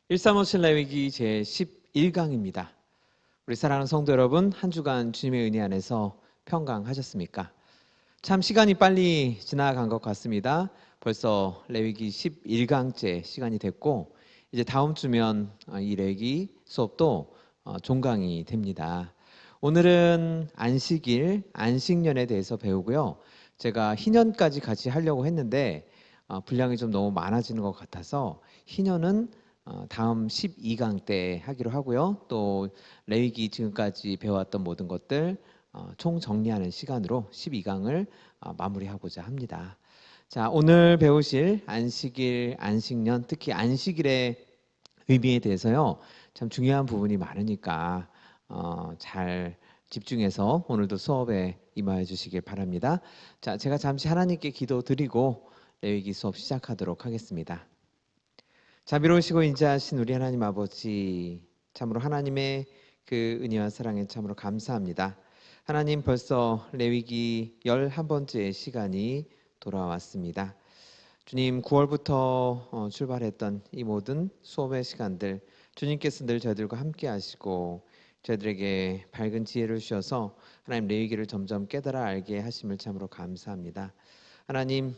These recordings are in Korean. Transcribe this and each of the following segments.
1357 레위기 제11강입니다. 우리 사랑하는 성도 여러분, 한 주간 주님의 은혜 안에서 평강하셨습니까? 참 시간이 빨리 지나간 것 같습니다. 벌써 레위기 11강째 시간이 됐고 이제 다음 주면 이 레위기 수업도 종강이 됩니다. 오늘은 안식일, 안식년에 대해서 배우고요. 제가 희년까지 같이 하려고 했는데 분량이 좀 너무 많아지는 것 같아서 희년은 다음 12강 때 하기로 하고요. 또 레위기 지금까지 배워왔던 모든 것들 총정리하는 시간으로 12강을 마무리하고자 합니다. 자, 오늘 배우실 안식일, 안식년, 특히 안식일의 의미에 대해서요. 참 중요한 부분이 많으니까 잘 집중해서 오늘도 수업에 임하여 주시길 바랍니다. 자, 제가 잠시 하나님께 기도드리고 레위기 수업 시작하도록 하겠습니다. 자비로우시고 인자하신 우리 하나님 아버지, 참으로 하나님의 그 은혜와 사랑에 참으로 감사합니다. 하나님, 벌써 레위기 11번째 시간이 돌아왔습니다. 주님, 9월부터 출발했던 이 모든 수업의 시간들 주님께서 늘 저희들과 함께 하시고 저희들에게 밝은 지혜를 주셔서 하나님 레위기를 점점 깨달아 알게 하심을 참으로 감사합니다. 하나님,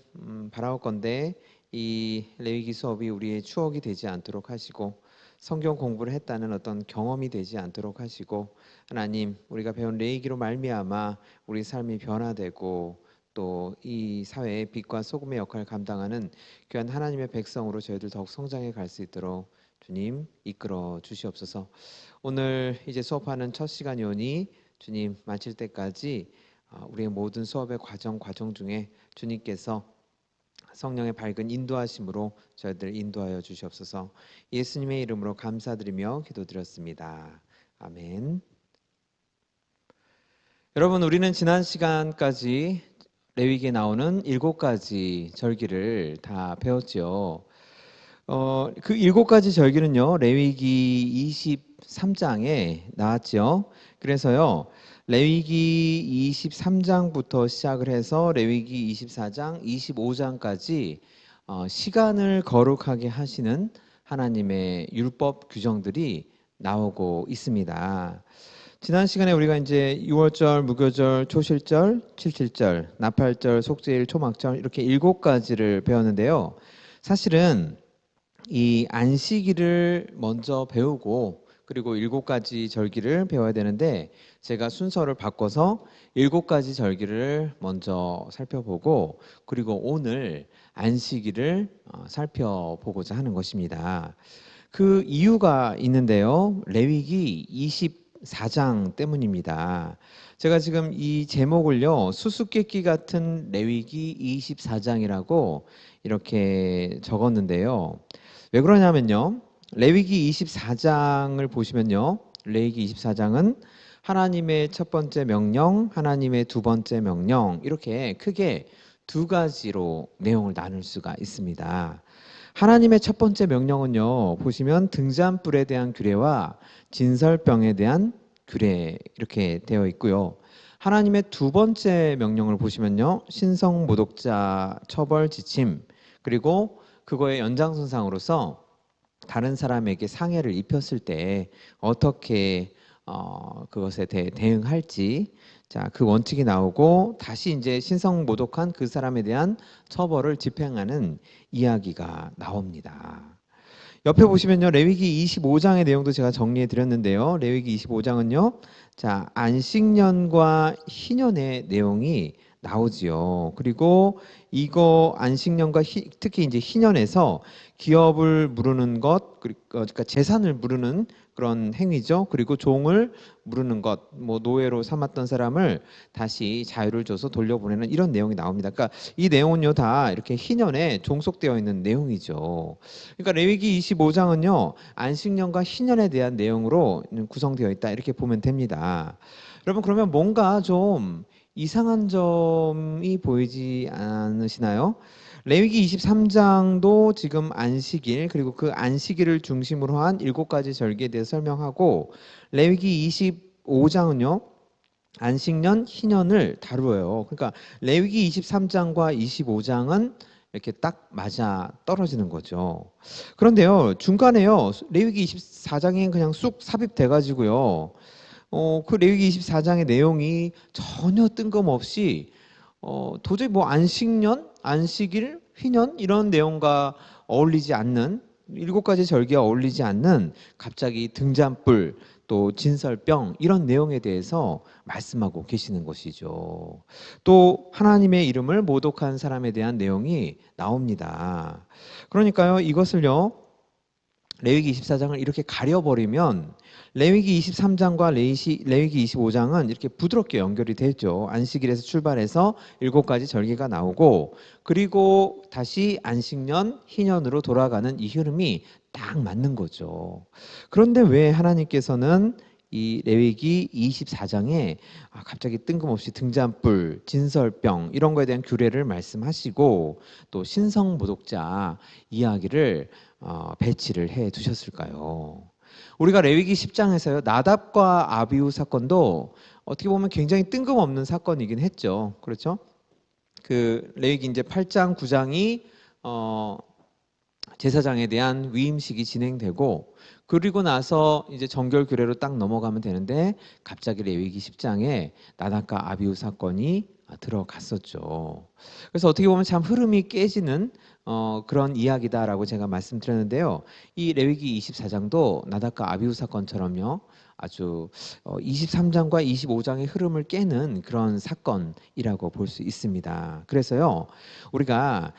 바라옵건대 이 레위기 수업이 우리의 추억이 되지 않도록 하시고 성경 공부를 했다는 어떤 경험이 되지 않도록 하시고, 하나님, 우리가 배운 레위기로 말미암아 우리 삶이 변화되고 또 이 사회의 빛과 소금의 역할을 감당하는 귀한 하나님의 백성으로 저희들 더욱 성장해 갈 수 있도록 주님 이끌어 주시옵소서. 오늘 이제 수업하는 첫 시간이오니 주님 마칠 때까지 우리의 모든 수업의 과정 중에 주님께서 성령의 밝은 인도하심으로 저희들 인도하여 주시옵소서. 예수님의 이름으로 감사드리며 기도드렸습니다. 아멘. 여러분, 우리는 지난 시간까지 레위기에 나오는 7가지 절기를 다 배웠죠. 그 7가지 절기는요, 레위기 23장에 나왔죠. 그래서요, 레위기 23장부터 시작을 해서 레위기 24장, 25장까지 시간을 거룩하게 하시는 하나님의 율법 규정들이 나오고 있습니다. 지난 시간에 우리가 이제 6월절, 무교절, 초실절, 칠칠절, 나팔절, 속죄일, 초막절 이렇게 7가지를 배웠는데요. 사실은 이 안식일을 먼저 배우고 그리고 7가지 절기를 배워야 되는데 제가 순서를 바꿔서 7가지 절기를 먼저 살펴보고 그리고 오늘 안식일을 살펴보고자 하는 것입니다. 그 이유가 있는데요. 레위기 24장 때문입니다. 제가 지금 이 제목을요, 수수께끼 같은 레위기 24장이라고 이렇게 적었는데요. 왜 그러냐면요, 레위기 24장을 보시면요, 레위기 24장은 하나님의 첫 번째 명령, 하나님의 두 번째 명령, 이렇게 크게 2가지로 내용을 나눌 수가 있습니다. 하나님의 첫 번째 명령은요, 보시면 등잔불에 대한 규례와 진설병에 대한 규례 이렇게 되어 있고요. 하나님의 두 번째 명령을 보시면요, 신성모독자 처벌 지침, 그리고 그거의 연장선상으로서 다른 사람에게 상해를 입혔을 때 어떻게 그것에 대응할지, 자, 그 원칙이 나오고 다시 이제 신성모독한 그 사람에 대한 처벌을 집행하는 이야기가 나옵니다. 옆에 보시면요, 레위기 25장의 내용도 제가 정리해 드렸는데요. 레위기 25장은요, 자, 안식년과 희년의 내용이 나오지요. 그리고 이거 안식년과 특히 이제 희년에서 기업을 무르는 것, 그러니까 재산을 무르는 그런 행위죠. 그리고 종을 무르는 것, 뭐 노예로 삼았던 사람을 다시 자유를 줘서 돌려보내는 이런 내용이 나옵니다. 그러니까 이 내용은요 다 이렇게 희년에 종속되어 있는 내용이죠. 그러니까 레위기 25장은요 안식년과 희년에 대한 내용으로 구성되어 있다 이렇게 보면 됩니다. 여러분, 그러면 뭔가 좀 이상한 점이 보이지 않으시나요? 레위기 23장도 지금 안식일, 그리고 그 안식일을 중심으로 한 7가지 절기에 대해 설명하고, 레위기 25장은요 안식년, 희년을 다루어요. 그러니까 레위기 23장과 25장은 이렇게 딱 맞아 떨어지는 거죠. 그런데요, 중간에요, 레위기 24장에 그냥 쑥 삽입돼 가지고요. 그 레위기 24장의 내용이 전혀 뜬금없이 도저히 뭐 안식년, 안식일, 희년 이런 내용과 어울리지 않는, 일곱 가지 절기와 어울리지 않는 갑자기 등잔불 또 진설병 이런 내용에 대해서 말씀하고 계시는 것이죠. 또 하나님의 이름을 모독한 사람에 대한 내용이 나옵니다. 그러니까요, 이것을요, 레위기 24장을 이렇게 가려버리면 레위기 23장과 레위기 25장은 이렇게 부드럽게 연결이 되죠. 안식일에서 출발해서 일곱 가지 절기가 나오고, 그리고 다시 안식년, 희년으로 돌아가는 이 흐름이 딱 맞는 거죠. 그런데 왜 하나님께서는 이 레위기 24장에 갑자기 뜬금없이 등잔불, 진설병 이런 거에 대한 규례를 말씀하시고 또 신성모독자 이야기를 배치를 해 두셨을까요? 우리가 레위기 10장에서요, 나답과 아비후 사건도 어떻게 보면 굉장히 뜬금없는 사건이긴 했죠. 그렇죠? 그 레위기 이제 8장, 9장이 제사장에 대한 위임식이 진행되고, 그리고 나서 이제 정결 규례로 딱 넘어가면 되는데 갑자기 레위기 10장에 나답과 아비후 사건이 들어갔었죠. 그래서 어떻게 보면 참 흐름이 깨지는 그런 이야기다라고 제가 말씀드렸는데요. 이 레위기 24장도 나답과 아비후 사건처럼요, 아주 23장과 25장의 흐름을 깨는 그런 사건이라고 볼 수 있습니다. 그래서요, 우리가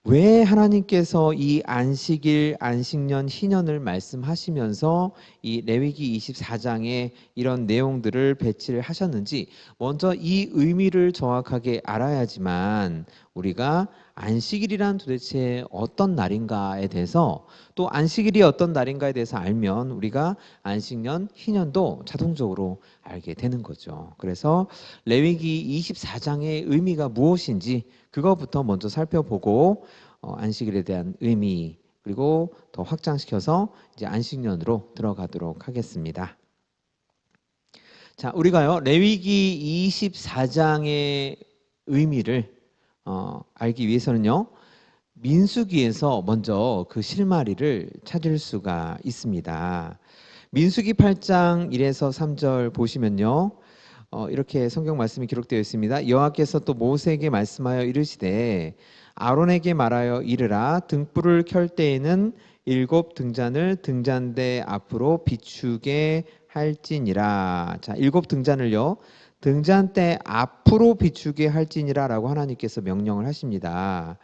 왜 하나님께서 이 안식일, 안식년, 희년을 말씀하시면서 이 레위기 24장에 이런 내용들을 배치를 하셨는지 먼저 이 의미를 정확하게 알아야지만 우리가 안식일이란 도대체 어떤 날인가에 대해서, 또 안식일이 어떤 날인가에 대해서 알면 우리가 안식년, 희년도 자동적으로 알게 되는 거죠. 그래서 레위기 24장의 의미가 무엇인지 그거부터 먼저 살펴보고 안식일에 대한 의미, 그리고 더 확장시켜서 이제 안식년으로 들어가도록 하겠습니다. 자, 우리가요, 레위기 24장의 의미를 알기 위해서는요, 민수기에서 먼저 그 실마리를 찾을 수가 있습니다. 민수기 8장 1에서 3절 보시면요, 이렇게 성경 말씀이 기록되어 있습니다. 여호와께서 또 모세에게 말씀하여 이르시되 아론에게 말하여 이르라, 등불을 켤 때에는 일곱 등잔을 등잔대 앞으로 비추게 할지니라. 자, 일곱 등잔을요, 등잔대 앞으로 비추게 할지니라라고 하나님께서 명령을 하십니다.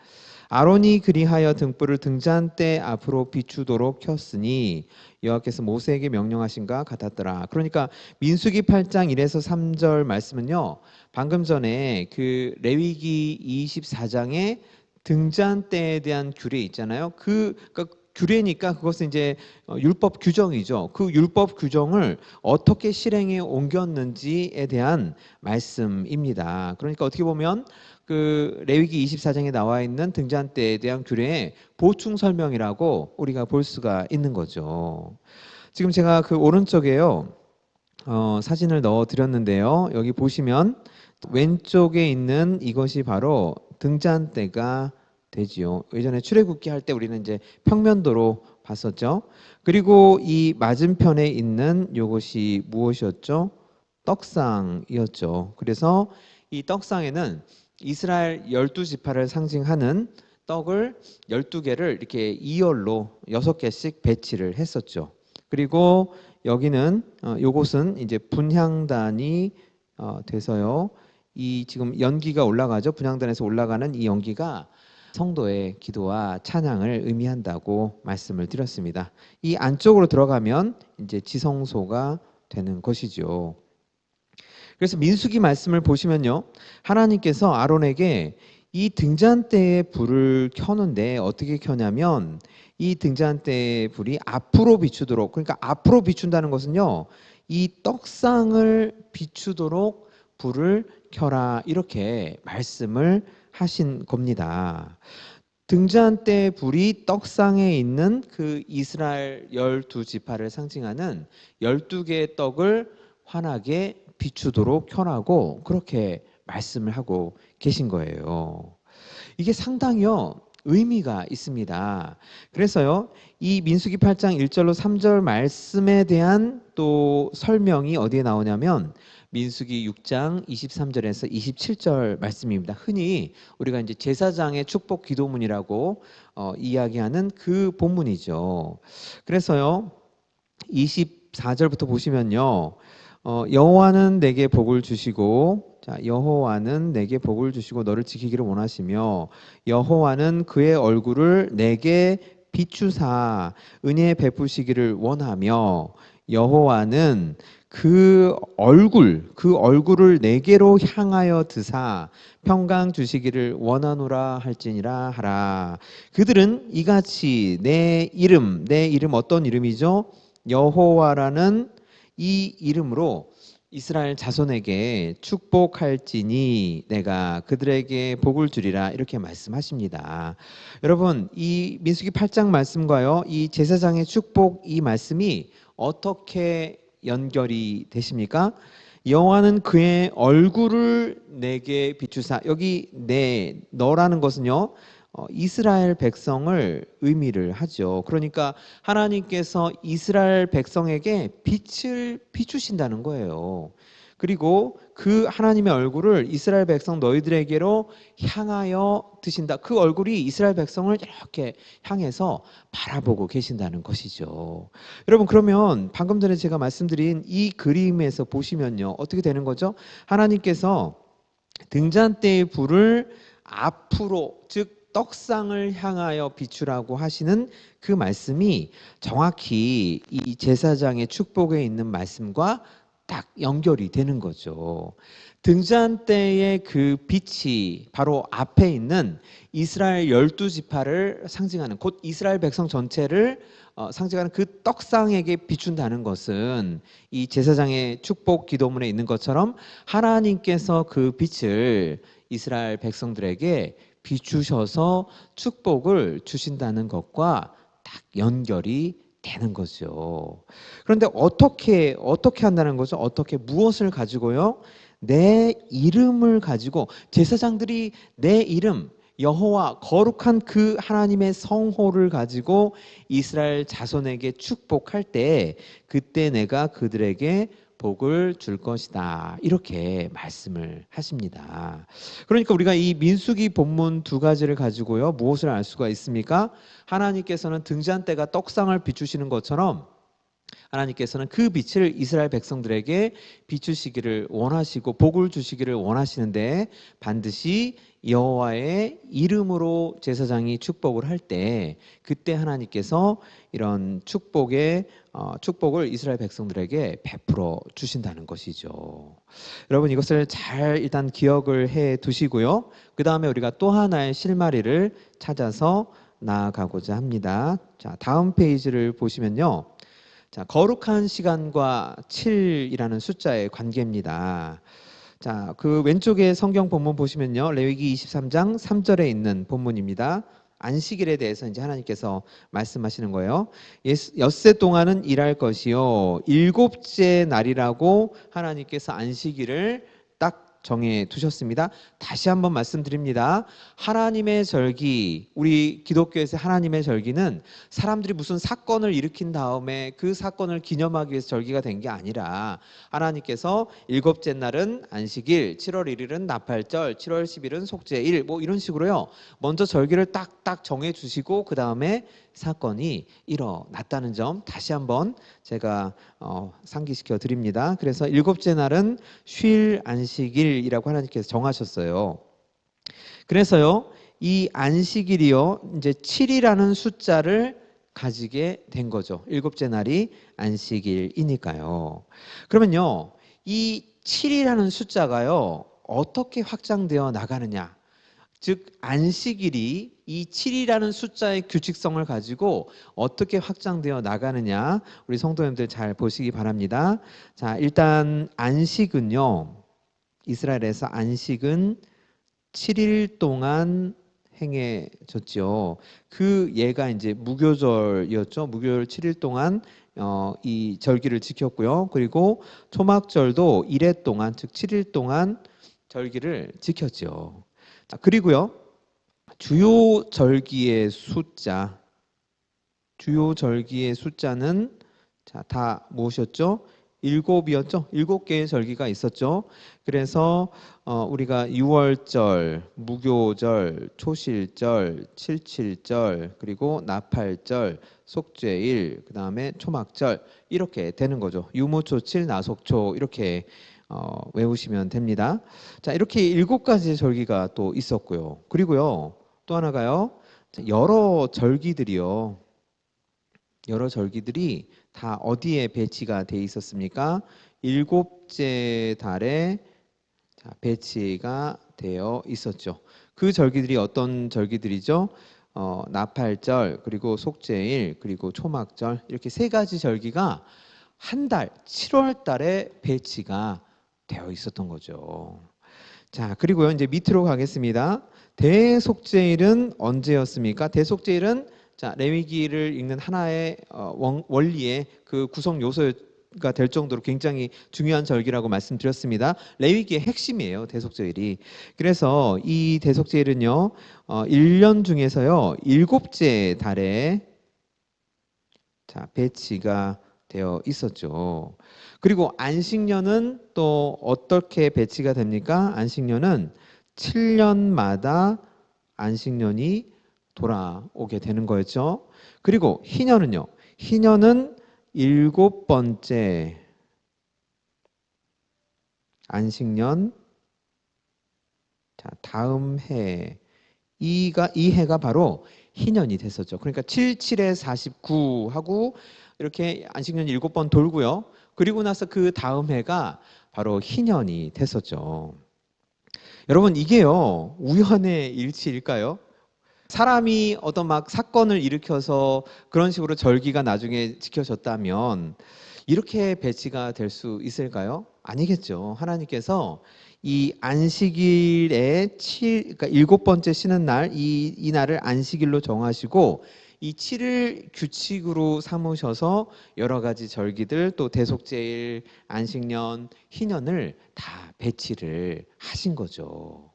아론이 그리하여 등불을 등잔대 앞으로 비추도록 켰으니 여호와께서 모세에게 명령하신가 같았더라. 그러니까 민수기 8장 1에서 3절 말씀은요, 방금 전에 그 레위기 24장의 등잔대에 대한 규례 있잖아요. 그러니까 규례니까 그것은 이제 율법 규정이죠. 그 율법 규정을 어떻게 실행에 옮겼는지에 대한 말씀입니다. 그러니까 어떻게 보면 그 레위기 24장에 나와 있는 등잔대에 대한 규례의 보충 설명이라고 우리가 볼 수가 있는 거죠. 지금 제가 그 오른쪽에요, 사진을 넣어 드렸는데요. 여기 보시면 왼쪽에 있는 이것이 바로 등잔대가 되지요. 예전에 출애굽기 할 때 우리는 이제 평면도로 봤었죠. 그리고 이 맞은편에 있는 이것이 무엇이었죠? 떡상이었죠. 그래서 이 떡상에는 이스라엘 12지파를 상징하는 떡을 12개를 이렇게 이열로 6개씩 배치를 했었죠. 그리고 여기는 요것은 이제 분향단이 돼서요, 이 지금 연기가 올라가죠. 분향단에서 올라가는 이 연기가 성도의 기도와 찬양을 의미한다고 말씀을 드렸습니다. 이 안쪽으로 들어가면 이제 지성소가 되는 것이죠. 그래서 민수기 말씀을 보시면요, 하나님께서 아론에게 이 등잔대에 불을 켜는데 어떻게 켜냐면 이 등잔대의 불이 앞으로 비추도록, 그러니까 앞으로 비춘다는 것은요, 이 떡상을 비추도록 불을 켜라, 이렇게 말씀을 하신 겁니다. 등잔대 불이 떡상에 있는 그 이스라엘 12지파를 상징하는 12개의 떡을 환하게 비추도록 켜라고 그렇게 말씀을 하고 계신 거예요. 이게 상당히요, 의미가 있습니다. 그래서요, 이 민수기 8장 1절로 3절 말씀에 대한 또 설명이 어디에 나오냐면 민수기 6장 23절에서 27절 말씀입니다. 흔히 우리가 이제 제사장의 축복 기도문이라고 이야기하는 그 본문이죠. 그래서요, 24절부터 보시면요, 여호와는 내게 복을 주시고, 자, 여호와는 내게 복을 주시고 너를 지키기를 원하시며 여호와는 그의 얼굴을 내게 비추사 은혜 베푸시기를 원하며 여호와는 그 얼굴을 내게로 향하여 드사 평강 주시기를 원하노라 할지니라 하라. 그들은 이같이 내 이름 어떤 이름이죠? 여호와라는 이 이름으로 이스라엘 자손에게 축복할지니 내가 그들에게 복을 주리라 이렇게 말씀하십니다. 여러분, 이 민수기 8장 말씀과요, 이 제사장의 축복 이 말씀이 어떻게 연결이 되십니까? 여호와는 그의 얼굴을 내게 비추사, 여기 너라는 것은요, 이스라엘 백성을 의미를 하죠. 그러니까 하나님께서 이스라엘 백성에게 빛을 비추신다는 거예요. 그리고 그 하나님의 얼굴을 이스라엘 백성 너희들에게로 향하여 드신다. 그 얼굴이 이스라엘 백성을 이렇게 향해서 바라보고 계신다는 것이죠. 여러분, 그러면 방금 전에 제가 말씀드린 이 그림에서 보시면요, 어떻게 되는 거죠? 하나님께서 등잔대의 불을 앞으로, 즉 떡상을 향하여 비추라고 하시는 그 말씀이 정확히 이 제사장의 축복에 있는 말씀과 딱 연결이 되는 거죠. 등잔대의 그 빛이 바로 앞에 있는 이스라엘 12지파를 상징하는, 곧 이스라엘 백성 전체를 상징하는 그 떡상에게 비춘다는 것은 이 제사장의 축복 기도문에 있는 것처럼 하나님께서 그 빛을 이스라엘 백성들에게 비추셔서 축복을 주신다는 것과 딱 연결이 되는 거죠. 그런데 어떻게 한다는 거죠? 어떻게, 무엇을 가지고요? 내 이름을 가지고 제사장들이 내 이름, 여호와, 거룩한 그 하나님의 성호를 가지고 이스라엘 자손에게 축복할 때 그때 내가 그들에게 복을 줄 것이다. 이렇게 말씀을 하십니다. 그러니까 우리가 이 민수기 본문 두 가지를 가지고요, 무엇을 알 수가 있습니까? 하나님께서는 등잔대가 떡상을 비추시는 것처럼 하나님께서는 그 빛을 이스라엘 백성들에게 비추시기를 원하시고 복을 주시기를 원하시는데 반드시 여호와의 이름으로 제사장이 축복을 할 때 그때 하나님께서 이런 축복을 이스라엘 백성들에게 베풀어 주신다는 것이죠. 여러분, 이것을 잘 일단 기억을 해 두시고요. 그 다음에 우리가 또 하나의 실마리를 찾아서 나아가고자 합니다. 자, 다음 페이지를 보시면요. 자, 거룩한 시간과 7이라는 숫자의 관계입니다. 자, 그 왼쪽에 성경 본문 보시면요, 레위기 23장 3절에 있는 본문입니다. 안식일에 대해서 이제 하나님께서 말씀하시는 거예요. 엿새 동안은 일할 것이요, 일곱째 날이라고 하나님께서 안식일을 딱 정해 두셨습니다. 다시 한번 말씀드립니다. 하나님의 절기, 우리 기독교에서 하나님의 절기는 사람들이 무슨 사건을 일으킨 다음에 그 사건을 기념하기 위해서 절기가 된 게 아니라 하나님께서 일곱째 날은 안식일, 7월 1일은 나팔절, 7월 10일은 속죄일, 뭐 이런 식으로요, 먼저 절기를 딱딱 정해 주시고 그 다음에 사건이 일어났다는 점 다시 한번 제가 상기시켜 드립니다. 그래서 일곱째 날은 쉴 안식일이라고 하나님께서 정하셨어요. 그래서요, 이 안식일이요, 이제 7이라는 숫자를 가지게 된 거죠. 일곱째 날이 안식일이니까요. 그러면요, 이 7이라는 숫자가요, 어떻게 확장되어 나가느냐? 즉, 안식일이 이 7이라는 숫자의 규칙성을 가지고 어떻게 확장되어 나가느냐, 우리 성도님들 잘 보시기 바랍니다. 자, 일단 안식은요, 이스라엘에서 안식은 7일 동안 행해졌죠. 그 예가 이제 무교절이었죠. 무교절 7일 동안 이 절기를 지켰고요. 그리고 초막절도 1회 동안, 즉 7일 동안 절기를 지켰죠. 자, 그리고요, 주요 절기의 숫자, 주요 절기의 숫자는 자, 다 무엇이었죠? 일곱이었죠. 7개의 절기가 있었죠. 그래서 우리가 유월절, 무교절, 초실절, 칠칠절, 그리고 나팔절, 속죄일, 그 다음에 초막절 이렇게 되는 거죠. 유모초칠, 나속초 이렇게 외우시면 됩니다. 자, 이렇게 7가지의 절기가 또 있었고요. 그리고요, 또 하나가요. 여러 절기들이요. 여러 절기들이 다 어디에 배치가 돼 있었습니까? 7째 달에 배치가 되어 있었죠. 그 절기들이 어떤 절기들이죠? 나팔절, 그리고 속죄일, 그리고 초막절 이렇게 3가지 절기가 한 달, 7월 달에 배치가 되어 있었던 거죠. 자, 그리고요, 이제 밑으로 가겠습니다. 대속죄일은 언제였습니까? 대속죄일은 자, 레위기를 읽는 하나의 원리의 그 구성 요소가 될 정도로 굉장히 중요한 절기라고 말씀드렸습니다. 레위기의 핵심이에요, 대속죄일이. 그래서 이 대속죄일은요, 1년 중에서요, 7째 달에 자, 배치가 되어 있었죠. 그리고 안식년은 또 어떻게 배치가 됩니까? 안식년은 7년마다 안식년이 돌아오게 되는 거였죠. 그리고 희년은요. 희년은 7번째 안식년 자, 다음 해 이 해가 바로 희년이 됐었죠. 그러니까 7, 7에 49 하고 이렇게 안식년 7번 돌고요. 그리고 나서 그 다음 해가 바로 희년이 됐었죠. 여러분, 이게요, 우연의 일치일까요? 사람이 어떤 막 사건을 일으켜서 그런 식으로 절기가 나중에 지켜졌다면 이렇게 배치가 될 수 있을까요? 아니겠죠. 하나님께서 이 안식일에 그러니까 7번째 쉬는 날, 이 날을 안식일로 정하시고 이 7일 규칙으로 삼으셔서 여러 가지 절기들 또 대속죄일, 안식년, 희년을 다 배치를 하신 거죠.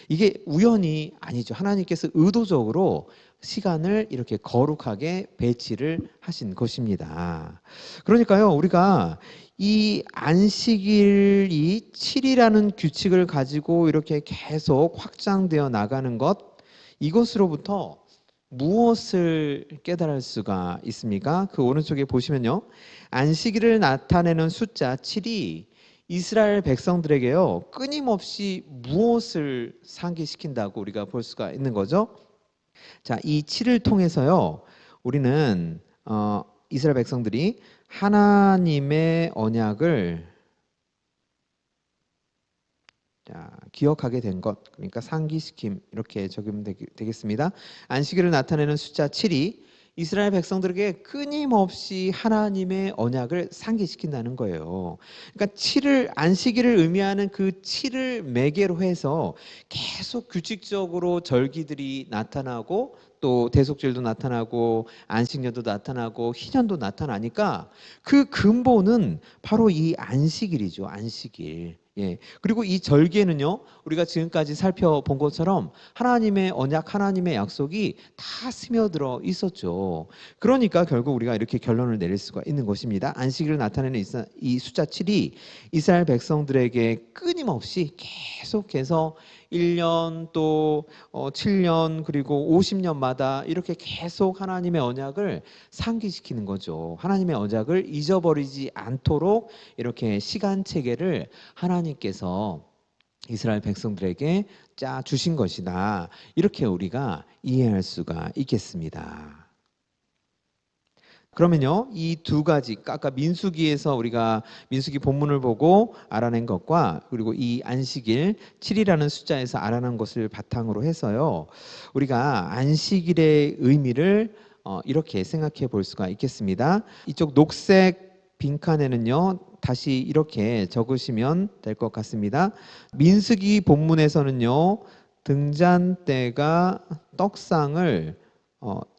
이게 우연이 아니죠. 하나님께서 의도적으로 시간을 이렇게 거룩하게 배치를 하신 것입니다. 그러니까요, 우리가 이 안식일이 7이라는 규칙을 가지고 이렇게 계속 확장되어 나가는 것, 이것으로부터 무엇을 깨달을 수가 있습니까? 그 오른쪽에 보시면요. 안식일을 나타내는 숫자 7이 이스라엘 백성들에게요, 끊임없이 무엇을 상기시킨다고 우리가 볼 수가 있는 거죠? 자, 이 7을 통해서요, 우리는 이스라엘 백성들이 하나님의 언약을 자, 기억하게 된 것, 그러니까 상기시킴 이렇게 적으면 되겠습니다. 안식일을 나타내는 숫자 7이 이스라엘 백성들에게 끊임없이 하나님의 언약을 상기시킨다는 거예요. 그러니까 7을 안식일을 의미하는 그 7을 매개로 해서 계속 규칙적으로 절기들이 나타나고 또 대속절도 나타나고 안식년도 나타나고 희년도 나타나니까 그 근본은 바로 이 안식일이죠. 안식일. 예. 그리고 이 절기에는요, 우리가 지금까지 살펴본 것처럼 하나님의 언약, 하나님의 약속이 다 스며들어 있었죠. 그러니까 결국 우리가 이렇게 결론을 내릴 수가 있는 것입니다. 안식일을 나타내는 이 숫자 7이 이스라엘 백성들에게 끊임없이 계속해서 1년 또 7년 그리고 50년마다 이렇게 계속 하나님의 언약을 상기시키는 거죠. 하나님의 언약을 잊어버리지 않도록 이렇게 시간 체계를 하나님께서 이스라엘 백성들에게 짜 주신 것이다. 이렇게 우리가 이해할 수가 있겠습니다. 그러면요, 이 2가지, 아까 민수기에서 우리가 민수기 본문을 보고 알아낸 것과 그리고 이 안식일 7이라는 숫자에서 알아낸 것을 바탕으로 해서요, 우리가 안식일의 의미를 이렇게 생각해 볼 수가 있겠습니다. 이쪽 녹색 빈칸에는요, 다시 이렇게 적으시면 될 것 같습니다. 민수기 본문에서는요, 등잔대가 떡상을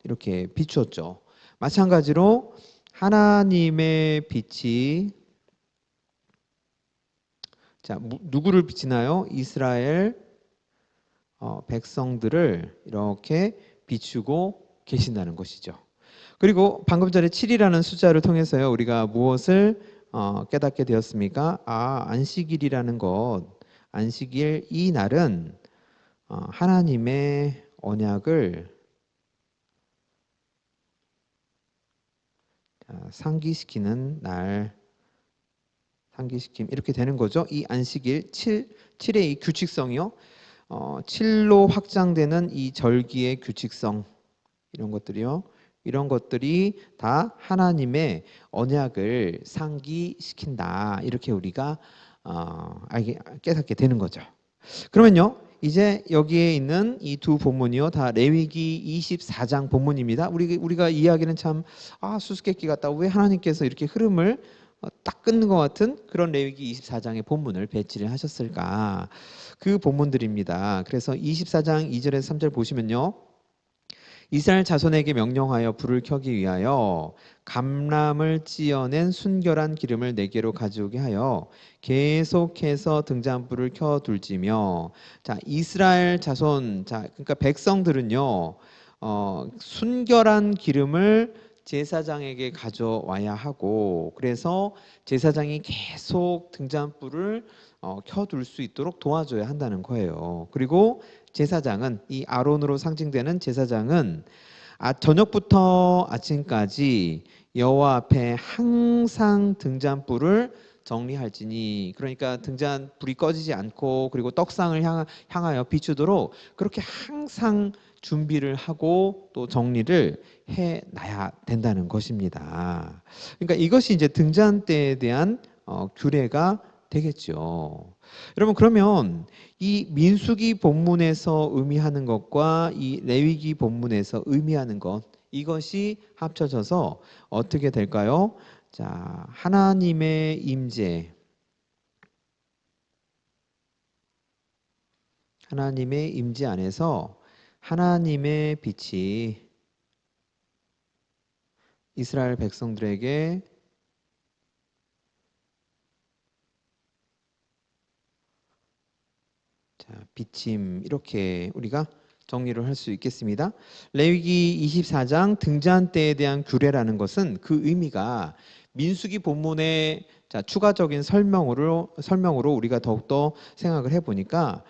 이렇게 비추었죠. 마찬가지로 하나님의 빛이 자, 누구를 비치나요? 이스라엘 백성들을 이렇게 비추고 계신다는 것이죠. 그리고 방금 전에 7이라는 숫자를 통해서요, 우리가 무엇을 깨닫게 되었습니까? 안식일이라는 것, 안식일 이 날은 하나님의 언약을 상기시키는 날, 상기시킴 이렇게 되는 거죠. 이 안식일 7의 이 규칙성이요. 7로 확장되는 이 절기의 규칙성 이런 것들이요. 이런 것들이 다 하나님의 언약을 상기시킨다. 이렇게 우리가 깨닫게 되는 거죠. 그러면요. 이제 여기에 있는 이 두 본문이요. 다 레위기 24장 본문입니다. 우리가 이해하기는 참 수수께끼 같다. 왜 하나님께서 이렇게 흐름을 딱 끊는 것 같은 그런 레위기 24장의 본문을 배치를 하셨을까? 그 본문들입니다. 그래서 24장 2절에서 3절 보시면요. 이스라엘 자손에게 명령하여 불을 켜기 위하여 감람을 찧어낸 순결한 기름을 네개로 가져오게 하여 계속해서 등잔불을 켜둘지며. 자, 이스라엘 자손, 자, 그러니까 백성들은요, 순결한 기름을 제사장에게 가져와야 하고, 그래서 제사장이 계속 등잔불을 켜둘 수 있도록 도와줘야 한다는 거예요. 그리고 제사장은, 이 아론으로 상징되는 제사장은 저녁부터 아침까지 여호와 앞에 항상 등잔불을 정리할지니, 그러니까 등잔불이 꺼지지 않고 그리고 떡상을 향하여 비추도록 그렇게 항상 준비를 하고 또 정리를 해놔야 된다는 것입니다. 그러니까 이것이 이제 등잔대에 대한 규례가 되겠죠. 여러분, 그러면 이 민수기 본문에서 의미하는 것과 이 레위기 본문에서 의미하는 것, 이것이 합쳐져서 어떻게 될까요? 자, 하나님의 임재, 하나님의 임재 안에서 하나님의 빛이 이스라엘 백성들에게 비침, 이렇게 우리가 정리를 할 수 있겠습니다. 레위기 24장 등잔대에 대한 규례라는 것은 그 의미가 민수기 본문의 추가적인 설명으로 우리가 더욱더 생각을 해보니까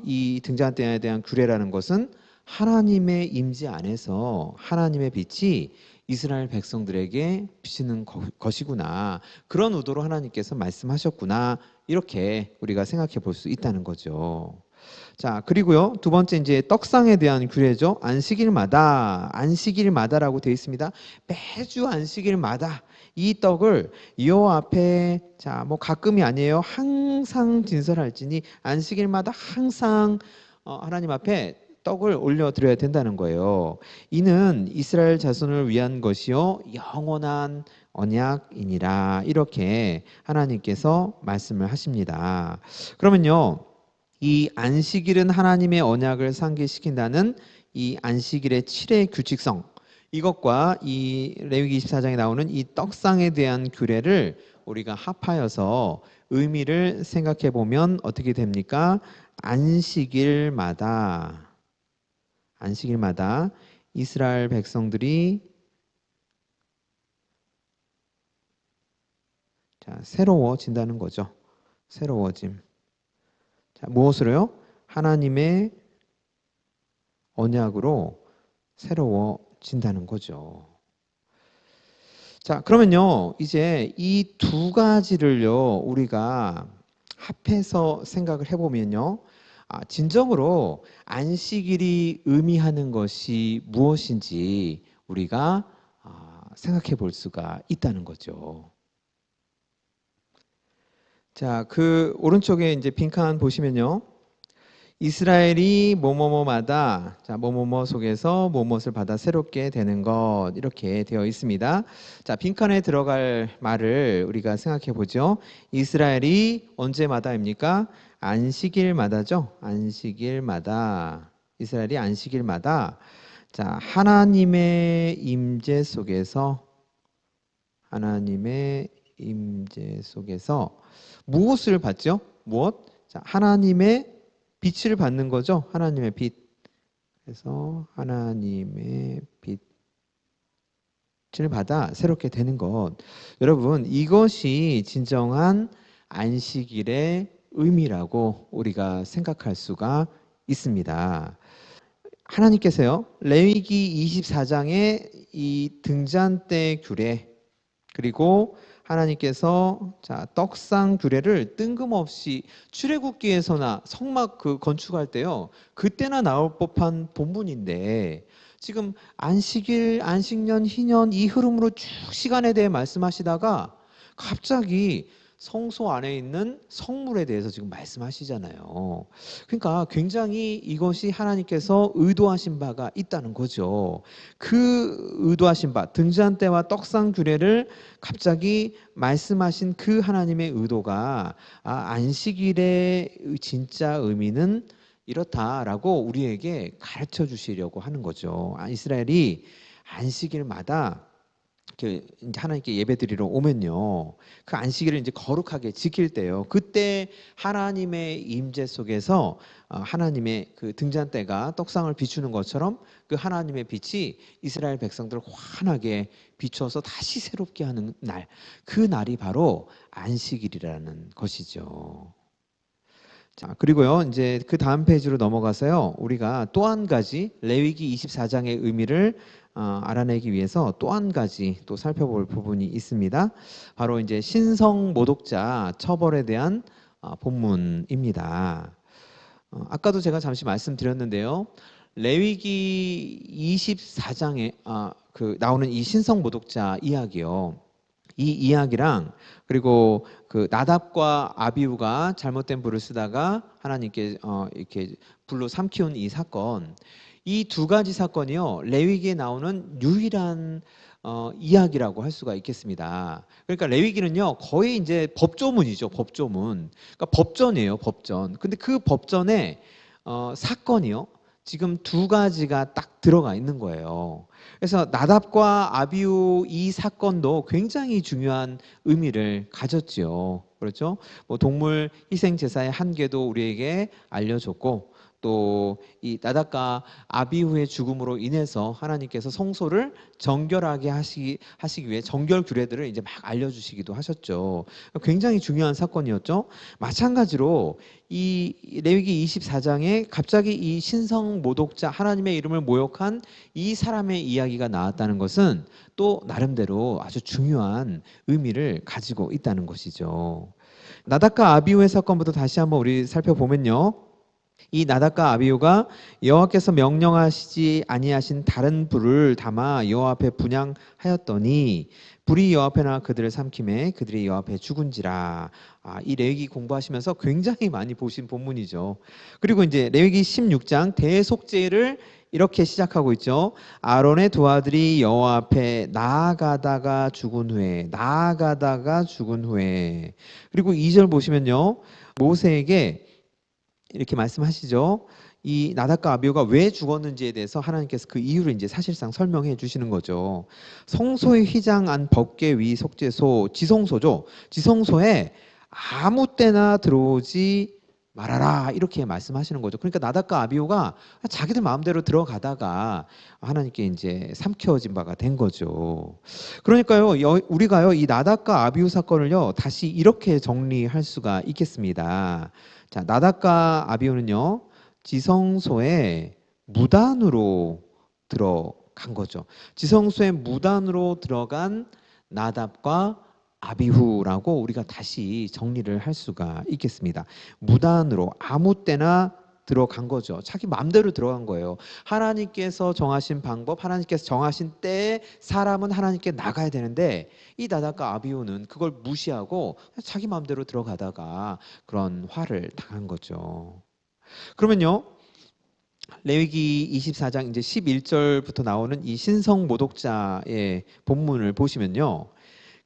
이 등잔대에 대한 규례라는 것은 하나님의 임재 안에서 하나님의 빛이 이스라엘 백성들에게 비치는 것이구나. 그런 의도로 하나님께서 말씀하셨구나. 이렇게 우리가 생각해 볼 수 있다는 거죠. 자, 그리고요. 두 번째 이제 떡상에 대한 규례죠. 안식일마다라고 되어 있습니다. 매주 안식일마다 이 떡을 여호와 앞에 뭐 가끔이 아니에요. 항상 진설할지니 안식일마다 항상 하나님 앞에 떡을 올려드려야 된다는 거예요. 이는 이스라엘 자손을 위한 것이요 영원한 언약이니라. 이렇게 하나님께서 말씀을 하십니다. 그러면요, 이 안식일은 하나님의 언약을 상기시킨다는 이 안식일의 7의 규칙성, 이것과 이 레위기 24장에 나오는 이 떡상에 대한 규례를 우리가 합하여서 의미를 생각해 보면 어떻게 됩니까? 안식일마다 이스라엘 백성들이 새로워진다는 거죠. 새로워짐. 자, 무엇으로요? 하나님의 언약으로 새로워진다는 거죠. 자, 그러면요, 이제 이 두 가지를요, 우리가 합해서 생각을 해보면요, 진정으로 안식일이 의미하는 것이 무엇인지 우리가 생각해 볼 수가 있다는 거죠. 자, 그 오른쪽에 이제 빈칸 보시면요. 이스라엘이 뭐뭐뭐마다 뭐뭐뭐 속에서 뭐뭇을 받아 새롭게 되는 것, 이렇게 되어 있습니다. 자, 빈칸에 들어갈 말을 우리가 생각해 보죠. 이스라엘이 언제마다입니까? 안식일마다죠. 안식일마다. 이스라엘이 안식일마다 하나님의 임재 속에서 무엇을 받죠? 무엇? 하나님의 빛을 받는 거죠. 하나님의 빛. 그래서 하나님의 빛을 받아 새롭게 되는 것. 여러분, 이것이 진정한 안식일의 의미라고 우리가 생각할 수가 있습니다. 하나님께서요, 레위기 24장의 이 등잔대 규례, 그리고 하나님께서 떡상 규례를 뜬금없이 출애굽기에서나 성막 건축할 때요, 그때나 나올 법한 본문인데 지금 안식일, 안식년, 희년 이 흐름으로 쭉 시간에 대해 말씀하시다가 갑자기 성소 안에 있는 성물에 대해서 지금 말씀하시잖아요. 그러니까 굉장히 이것이 하나님께서 의도하신 바가 있다는 거죠. 그 의도하신 바, 등잔대와 떡상 규례를 갑자기 말씀하신 그 하나님의 의도가 안식일의 진짜 의미는 이렇다라고 우리에게 가르쳐 주시려고 하는 거죠. 이스라엘이 안식일마다 이제 하나님께 예배드리러 오면요, 그 안식일을 이제 거룩하게 지킬 때요, 그때 하나님의 임재 속에서 하나님의 그 등잔대가 떡상을 비추는 것처럼 그 하나님의 빛이 이스라엘 백성들을 환하게 비춰서 다시 새롭게 하는 날, 그 날이 바로 안식일이라는 것이죠. 자, 그리고요, 이제 그 다음 페이지로 넘어가서요, 우리가 또 한 가지 레위기 24장의 의미를 알아내기 위해서 또 한 가지 또 살펴볼 부분이 있습니다. 바로 이제 신성 모독자 처벌에 대한 본문입니다. 아까도 제가 잠시 말씀드렸는데요, 레위기 24장에 나오는 이 신성 모독자 이야기요, 이 이야기랑 그리고 그 나답과 아비후가 잘못된 불을 쓰다가 하나님께 이렇게 불로 삼키운 이 사건, 이 두 가지 사건이요, 레위기에 나오는 유일한 이야기라고 할 수가 있겠습니다. 그러니까 레위기는요, 거의 이제 법조문이죠, 법조문. 그러니까 법전이에요, 법전. 근데 그 법전에 사건이요, 지금 두 가지가 딱 들어가 있는 거예요. 그래서 나답과 아비후 이 사건도 굉장히 중요한 의미를 가졌지요. 그렇죠? 뭐 동물 희생 제사의 한계도 우리에게 알려줬고, 또 이 나답과 아비후의 죽음으로 인해서 하나님께서 성소를 정결하게 하시기 위해 정결 규례들을 이제 막 알려주시기도 하셨죠. 굉장히 중요한 사건이었죠. 마찬가지로 이 레위기 24장에 갑자기 이 신성 모독자, 하나님의 이름을 모욕한 이 사람의 이야기가 나왔다는 것은 또 나름대로 아주 중요한 의미를 가지고 있다는 것이죠. 나답과 아비후의 사건부터 다시 한번 우리 살펴보면요, 이 나답과 아비후가 여호와께서 명령하시지 아니하신 다른 불을 담아 여호와 앞에 분향하였더니 불이 여호와 앞에 나와 그들을 삼키매 그들이 여호와 앞에 죽은지라. 이 레위기 공부하시면서 굉장히 많이 보신 본문이죠. 그리고 이제 레위기 16장 대속죄를 이렇게 시작하고 있죠. 아론의 두 아들이 여호와 앞에 나아가다가 죽은 후에 그리고 2절 보시면요, 모세에게 이렇게 말씀하시죠. 이 나답과 아비후가 왜 죽었는지에 대해서 하나님께서 그 이유를 이제 사실상 설명해 주시는 거죠. 성소의 휘장 안 법궤 위 속죄소, 지성소죠. 지성소에 아무 때나 들어오지 말아라, 이렇게 말씀하시는 거죠. 그러니까 나답과 아비후가 자기들 마음대로 들어가다가 하나님께 이제 삼켜진 바가 된 거죠. 그러니까요, 우리가요, 이 나답과 아비후 사건을요, 다시 이렇게 정리할 수가 있겠습니다. 자, 나답과 아비후는요, 지성소에 무단으로 들어간 거죠. 지성소에 무단으로 들어간 나답과 아비후라고 우리가 다시 정리를 할 수가 있겠습니다. 무단으로 아무 때나 들어간 거죠. 자기 마음대로 들어간 거예요. 하나님께서 정하신 방법, 하나님께서 정하신 때에 사람은 하나님께 나가야 되는데 이 나답과 아비후는 그걸 무시하고 자기 마음대로 들어가다가 그런 화를 당한 거죠. 그러면요, 레위기 24장 이제 11절부터 나오는 이 신성 모독자의 본문을 보시면요,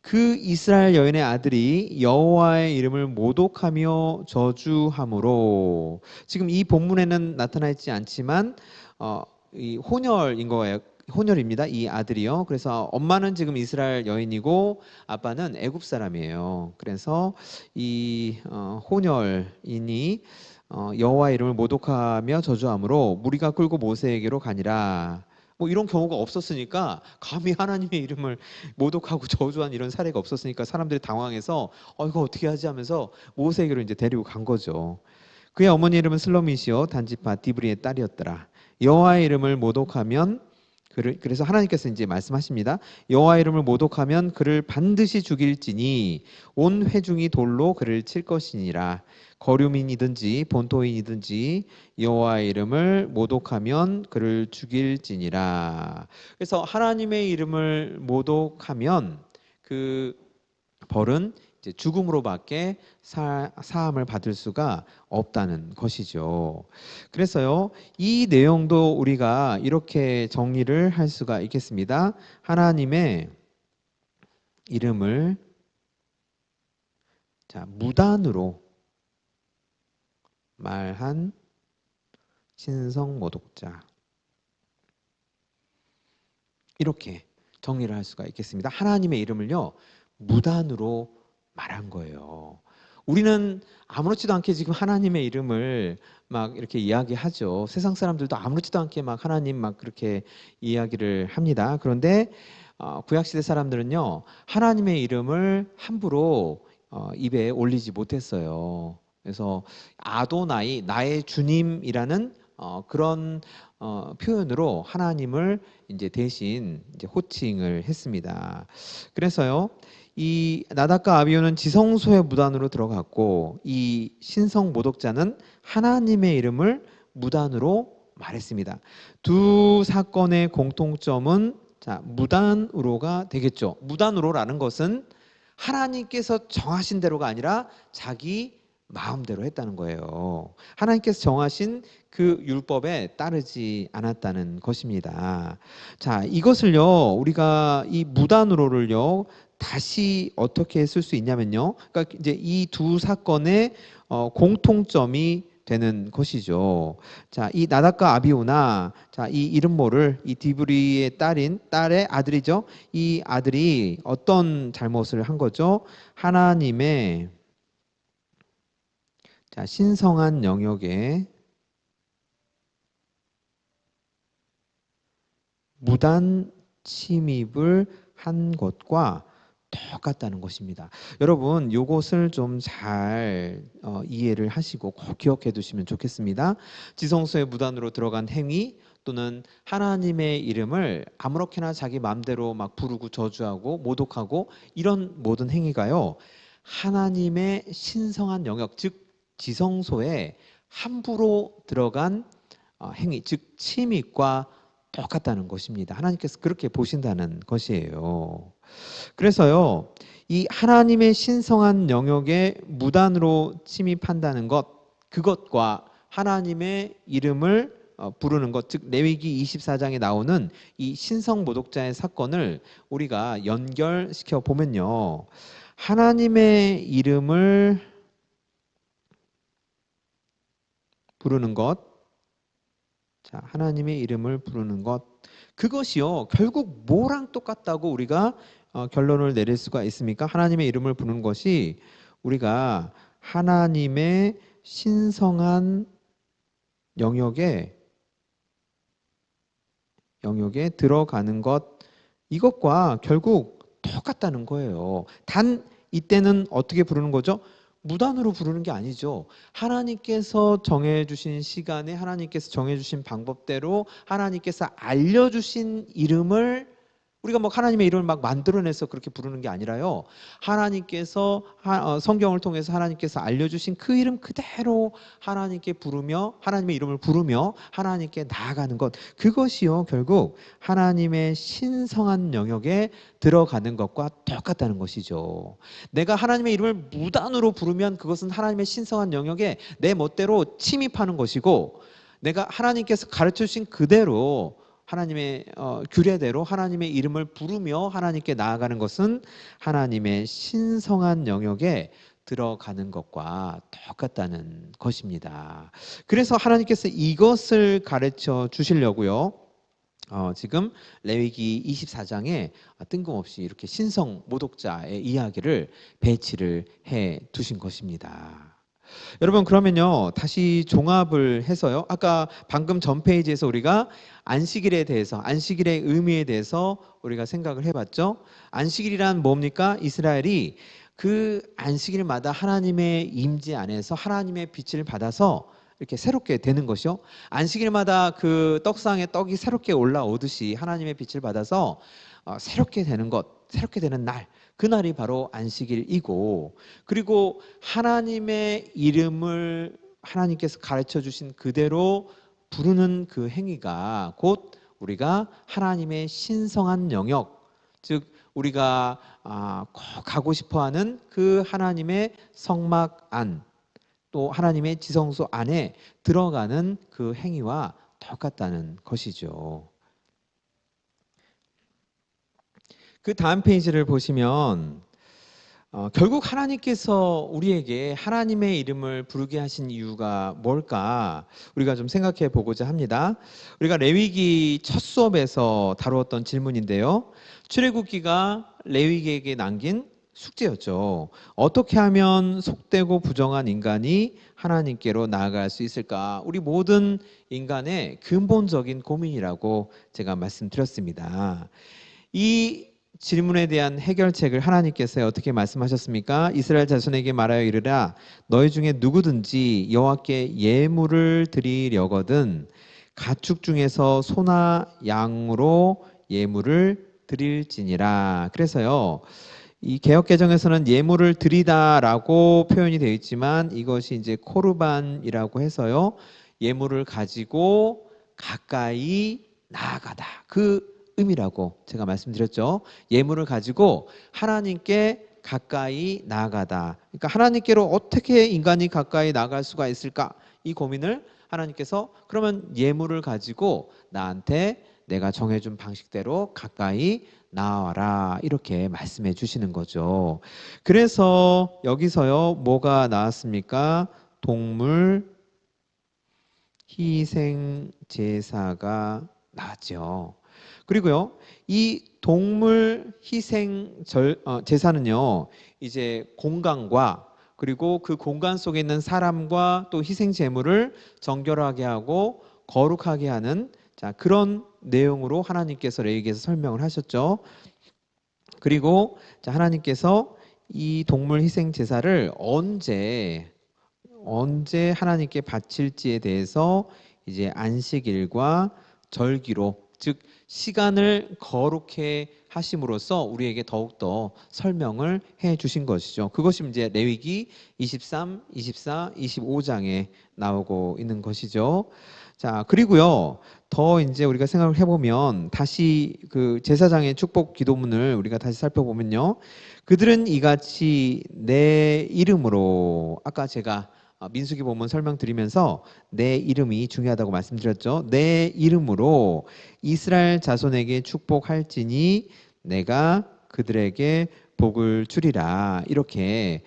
그 이스라엘 여인의 아들이 여호와의 이름을 모독하며 저주함으로, 지금 이 본문에는 나타나 있지 않지만 이 혼혈인 거예요. 혼혈입니다. 이 아들이요. 그래서 엄마는 지금 이스라엘 여인이고 아빠는 애굽 사람이에요. 그래서 이 혼혈인이 여호와 이름을 모독하며 저주함으로 무리가 끌고 모세에게로 가니라. 뭐 이런 경우가 없었으니까, 감히 하나님의 이름을 모독하고 저주한 이런 사례가 없었으니까 사람들이 당황해서 이거 어떻게 하지 하면서 모세에게로 이제 데리고 간 거죠. 그의 어머니 이름은 슬로미시요 단지파 디브리의 딸이었더라. 여호와의 이름을 모독하면 그래서 하나님께서 이제 말씀하십니다. 여호와 이름을 모독하면 그를 반드시 죽일지니 온 회중이 돌로 그를 칠 것이니라. 거류민이든지 본토인이든지 여호와 이름을 모독하면 그를 죽일지니라. 그래서 하나님의 이름을 모독하면 그 벌은 이제 죽음으로밖에 사함을 받을 수가 없다는 것이죠. 그래서요, 이 내용도 우리가 이렇게 정리를 할 수가 있겠습니다. 하나님의 이름을 무단으로 말한 신성 모독자, 이렇게 정리를 할 수가 있겠습니다. 하나님의 이름을요, 무단으로 말한 거예요. 우리는 아무렇지도 않게 지금 하나님의 이름을 막 이렇게 이야기하죠. 세상 사람들도 아무렇지도 않게 막 하나님 막 그렇게 이야기를 합니다. 그런데 구약시대 사람들은요, 하나님의 이름을 함부로 입에 올리지 못했어요. 그래서 아도나이, 나의 주님이라는 그런 표현으로 하나님을 이제 대신 이제 호칭을 했습니다. 그래서요, 이 나답과 아비후는 지성소에 무단으로 들어갔고, 이 신성 모독자는 하나님의 이름을 무단으로 말했습니다. 두 사건의 공통점은 무단으로가 되겠죠. 무단으로라는 것은 하나님께서 정하신 대로가 아니라 자기 마음대로 했다는 거예요. 하나님께서 정하신 그 율법에 따르지 않았다는 것입니다. 자, 이것을요, 우리가 이 무단으로를요, 다시 어떻게 쓸 수 있냐면요. 그러니까 이제 이 두 사건의 공통점이 되는 것이죠. 자, 이 나답과 아비후나, 이 이름모를 이 디브리의 딸의 아들이죠. 이 아들이 어떤 잘못을 한 거죠? 하나님의 신성한 영역에 무단 침입을 한 것과 똑같다는 것입니다. 여러분, 이것을 좀 잘 이해를 하시고 꼭 기억해 두시면 좋겠습니다. 지성소에 무단으로 들어간 행위, 또는 하나님의 이름을 아무렇게나 자기 마음대로 막 부르고 저주하고 모독하고, 이런 모든 행위가요, 하나님의 신성한 영역, 즉 지성소에 함부로 들어간 행위, 즉 침입과 똑같다는 것입니다. 하나님께서 그렇게 보신다는 것이에요. 그래서요, 이 하나님의 신성한 영역에 무단으로 침입한다는 것, 그것과 하나님의 이름을 부르는 것, 즉 레위기 24장에 나오는 이 신성 모독자의 사건을 우리가 연결시켜 보면요, 하나님의 이름을 부르는 것, 하나님의 이름을 부르는 것, 그것이요, 결국 뭐랑 똑같다고 우리가 결론을 내릴 수가 있습니까? 하나님의 이름을 부르는 것이 우리가 하나님의 신성한 영역에 들어가는 것, 이것과 결국 똑같다는 거예요. 단 이때는 어떻게 부르는 거죠? 무단으로 부르는 게 아니죠. 하나님께서 정해주신 시간에 하나님께서 정해주신 방법대로 하나님께서 알려주신 이름을, 우리가 뭐 하나님의 이름을 막 만들어내서 그렇게 부르는 게 아니라요, 하나님께서 성경을 통해서 하나님께서 알려주신 그 이름 그대로 하나님께 부르며, 하나님의 이름을 부르며 하나님께 나아가는 것, 그것이요 결국 하나님의 신성한 영역에 들어가는 것과 똑같다는 것이죠. 내가 하나님의 이름을 무단으로 부르면 그것은 하나님의 신성한 영역에 내 멋대로 침입하는 것이고, 내가 하나님께서 가르쳐 주신 그대로 하나님의 규례대로 하나님의 이름을 부르며 하나님께 나아가는 것은 하나님의 신성한 영역에 들어가는 것과 똑같다는 것입니다. 그래서 하나님께서 이것을 가르쳐 주시려고요, 지금 레위기 24장에 뜬금없이 이렇게 신성 모독자의 이야기를 배치를 해 두신 것입니다. 여러분 그러면요 다시 종합을 해서요 아까 방금 전 페이지에서 우리가 안식일에 대해서 안식일의 의미에 대해서 우리가 생각을 해봤죠. 안식일이란 뭡니까? 이스라엘이 그 안식일마다 하나님의 임재 안에서 하나님의 빛을 받아서 이렇게 새롭게 되는 것이요. 안식일마다 그 떡상에 떡이 새롭게 올라오듯이 하나님의 빛을 받아서 새롭게 되는 것, 새롭게 되는 날, 그 날이 바로 안식일이고, 그리고 하나님의 이름을 하나님께서 가르쳐 주신 그대로 부르는 그 행위가 곧 우리가 하나님의 신성한 영역, 즉 우리가 꼭 가고 싶어하는 그 하나님의 성막 안, 또 하나님의 지성소 안에 들어가는 그 행위와 똑같다는 것이죠. 그 다음 페이지를 보시면 결국 하나님께서 우리에게 하나님의 이름을 부르게 하신 이유가 뭘까? 우리가 좀 생각해 보고자 합니다. 우리가 레위기 첫 수업에서 다루었던 질문인데요. 출애굽기가 레위기에게 남긴 숙제였죠. 어떻게 하면 속되고 부정한 인간이 하나님께로 나아갈 수 있을까? 우리 모든 인간의 근본적인 고민이라고 제가 말씀드렸습니다. 이 질문에 대한 해결책을 하나님께서 어떻게 말씀하셨습니까? 이스라엘 자손에게 말하여 이르라 너희 중에 누구든지 여호와께 예물을 드리려거든 가축 중에서 소나 양으로 예물을 드릴지니라. 그래서요. 이 개역 개정에서는 예물을 드리다라고 표현이 되어 있지만 이것이 이제 코르반이라고 해서요. 예물을 가지고 가까이 나아가다. 그 의미라고 제가 말씀드렸죠. 예물을 가지고 하나님께 가까이 나아가다. 그러니까 하나님께로 어떻게 인간이 가까이 나아갈 수가 있을까? 이 고민을 하나님께서 그러면 예물을 가지고 나한테 내가 정해준 방식대로 가까이 나와라 이렇게 말씀해 주시는 거죠. 그래서 여기서요 뭐가 나왔습니까? 동물 희생 제사가 나왔죠. 그리고요 이 동물 희생 제사는요 이제 공간과 그리고 그 공간 속에 있는 사람과 또 희생 제물을 정결하게 하고 거룩하게 하는 자 그런 내용으로 하나님께서 레위기에서 설명을 하셨죠. 그리고 자 하나님께서 이 동물 희생 제사를 언제 하나님께 바칠지에 대해서 이제 안식일과 절기로 즉 시간을 거룩해 하심으로써 우리에게 더욱더 설명을 해 주신 것이죠. 그것이 이제 레위기 23, 24, 25장에 나오고 있는 것이죠. 자, 그리고요. 더 이제 우리가 생각을 해보면 다시 그 제사장의 축복 기도문을 우리가 다시 살펴보면요. 그들은 이같이 내 이름으로 아까 제가 민수기 본문 설명드리면서 내 이름이 중요하다고 말씀드렸죠. 내 이름으로 이스라엘 자손에게 축복할지니 내가 그들에게 복을 주리라 이렇게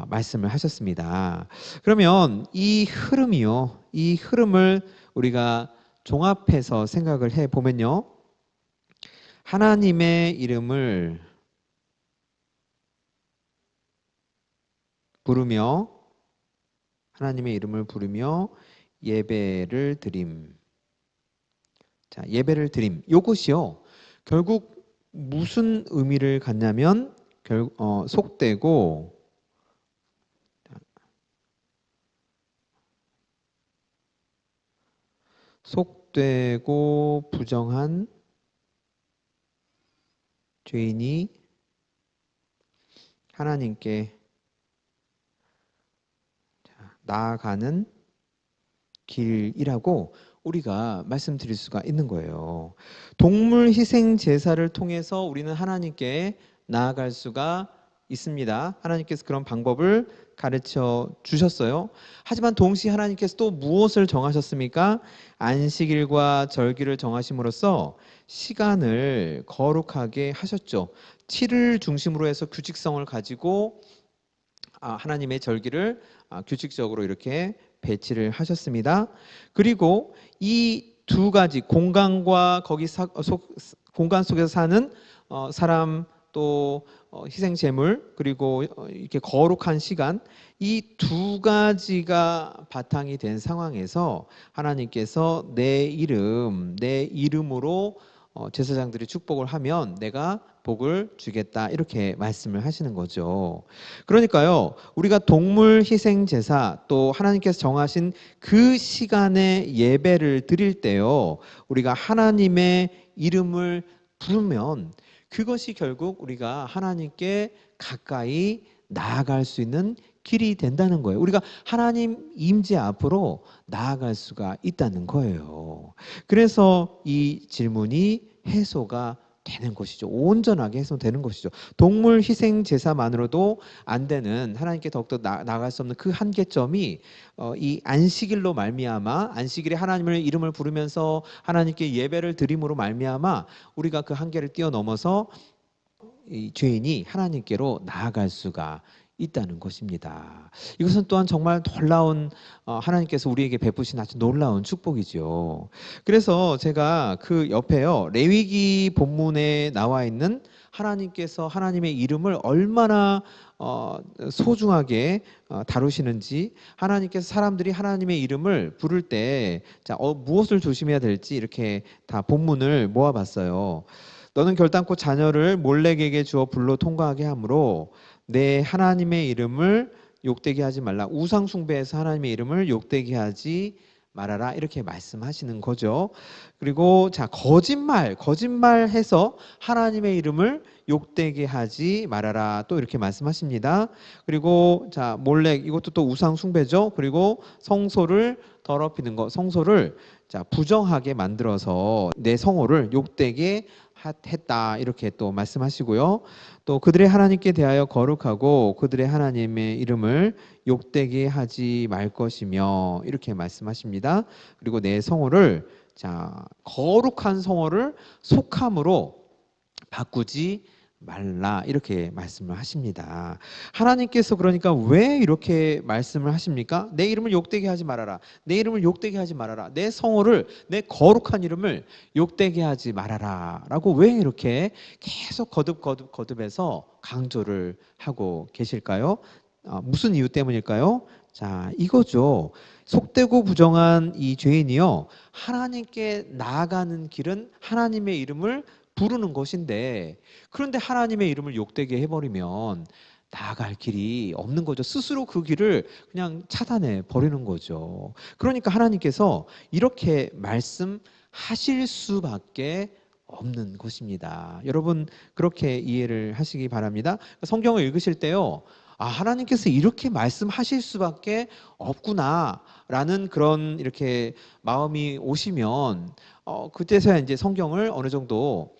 말씀을 하셨습니다. 그러면 이 흐름이요. 이 흐름을 우리가 종합해서 생각을 해보면요. 하나님의 이름을 부르며 하나님의 이름을 부르며 예배를 드림. 자, 예배를 드림. 이것이요. 결국 무슨 의미를 갖냐면 속되고 부정한 죄인이 하나님께 나아가는 길이라고 우리가 말씀드릴 수가 있는 거예요. 동물 희생 제사를 통해서 우리는 하나님께 나아갈 수가 있습니다. 하나님께서 그런 방법을 가르쳐 주셨어요. 하지만 동시에 하나님께서 또 무엇을 정하셨습니까? 안식일과 절기를 정하심으로써 시간을 거룩하게 하셨죠. 7일 중심으로 해서 규칙성을 가지고 하나님의 절기를 규칙적으로 이렇게 배치를 하셨습니다. 그리고 이 두 가지 공간과 공간 속에서 사는 사람 또 희생 제물 그리고 이렇게 거룩한 시간 이 두 가지가 바탕이 된 상황에서 하나님께서 내 이름으로 제사장들이 축복을 하면 내가 복을 주겠다 이렇게 말씀을 하시는 거죠. 그러니까요, 우리가 동물 희생 제사 또 하나님께서 정하신 그 시간에 예배를 드릴 때요, 우리가 하나님의 이름을 부르면 그것이 결국 우리가 하나님께 가까이 나아갈 수 있는 길이 된다는 거예요. 우리가 하나님 임재 앞으로 나아갈 수가 있다는 거예요. 그래서 이 질문이 해소가 되는 것이죠. 온전하게 해소되는 것이죠. 동물 희생 제사만으로도 안 되는 하나님께 더욱더 나아갈 수 없는 그 한계점이 이 안식일로 말미암아 안식일에 하나님의 이름을 부르면서 하나님께 예배를 드림으로 말미암아 우리가 그 한계를 뛰어넘어서 이 죄인이 하나님께로 나아갈 수가 있다는 것입니다. 이것은 또한 정말 놀라운 하나님께서 우리에게 베푸신 아주 놀라운 축복이죠. 그래서 제가 그 옆에요 레위기 본문에 나와 있는 하나님께서 하나님의 이름을 얼마나 소중하게 다루시는지 하나님께서 사람들이 하나님의 이름을 부를 때 무엇을 조심해야 될지 이렇게 다 본문을 모아봤어요. 너는 결단코 자녀를 몰렉에게 주어 불로 통과하게 하므로 내 하나님의 이름을 욕되게 하지 말라. 우상 숭배해서 하나님의 이름을 욕되게 하지 말아라. 이렇게 말씀하시는 거죠. 그리고 거짓말해서 하나님의 이름을 욕되게 하지 말아라. 또 이렇게 말씀하십니다. 그리고 몰렉 이것도 또 우상 숭배죠. 그리고 성소를 더럽히는 것, 성소를 부정하게 만들어서 내 성호를 욕되게 했다 이렇게 또 말씀하시고요. 또 그들의 하나님께 대하여 거룩하고 그들의 하나님의 이름을 욕되게 하지 말 것이며 이렇게 말씀하십니다. 그리고 내 성호를 거룩한 성호를 속함으로 바꾸지 말라 이렇게 말씀을 하십니다. 하나님께서 그러니까 왜 이렇게 말씀을 하십니까? 내 이름을 욕되게 하지 말아라. 내 이름을 욕되게 하지 말아라. 내 성호를 내 거룩한 이름을 욕되게 하지 말아라 라고 왜 이렇게 계속 거듭해서 강조를 하고 계실까요? 무슨 이유 때문일까요? 이거죠. 속되고 부정한 이 죄인이요 하나님께 나아가는 길은 하나님의 이름을 부르는 것인데 그런데 하나님의 이름을 욕되게 해버리면 나아갈 길이 없는 거죠. 스스로 그 길을 그냥 차단해 버리는 거죠. 그러니까 하나님께서 이렇게 말씀하실 수밖에 없는 것입니다. 여러분 그렇게 이해를 하시기 바랍니다. 성경을 읽으실 때요. 하나님께서 이렇게 말씀하실 수밖에 없구나라는 그런 이렇게 마음이 오시면 그때서야 이제 성경을 어느 정도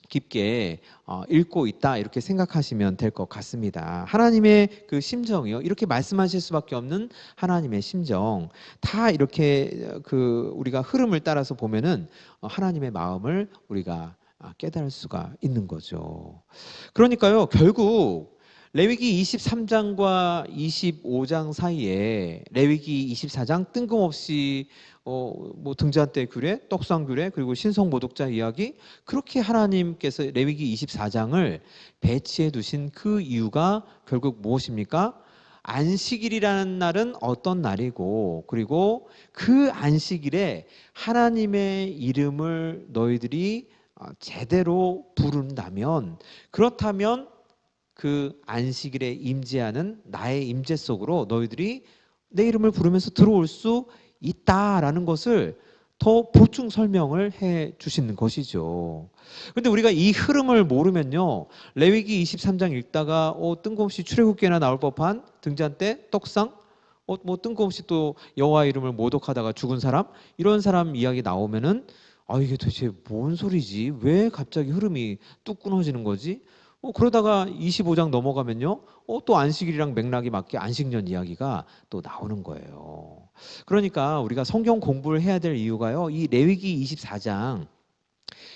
깊게 읽고 있다 이렇게 생각하시면 될 것 같습니다. 하나님의 그 심정이요 이렇게 말씀하실 수밖에 없는 하나님의 심정 다 이렇게 우리가 흐름을 따라서 보면은 하나님의 마음을 우리가 깨달을 수가 있는 거죠. 그러니까요 결국 레위기 23장과 25장 사이에 레위기 24장 뜬금없이 등잔 때 규례, 떡상 규례, 그리고 신성 모독자 이야기 그렇게 하나님께서 레위기 24장을 배치해 두신 그 이유가 결국 무엇입니까? 안식일이라는 날은 어떤 날이고 그리고 그 안식일에 하나님의 이름을 너희들이 제대로 부른다면 그렇다면 그 안식일에 임재하는 나의 임재 속으로 너희들이 내 이름을 부르면서 들어올 수 있다라는 것을 더 보충 설명을 해 주시는 것이죠. 그런데 우리가 이 흐름을 모르면요 레위기 23장 읽다가 뜬금없이 출애굽기나 나올 법한 등잔대 떡상 뜬금없이 또 여호와 이름을 모독하다가 죽은 사람 이런 사람 이야기 나오면은 이게 도대체 뭔 소리지? 왜 갑자기 흐름이 뚝 끊어지는 거지? 그러다가 25장 넘어가면요 또 안식일이랑 맥락이 맞게 안식년 이야기가 또 나오는 거예요. 그러니까 우리가 성경 공부를 해야 될 이유가요 이 레위기 24장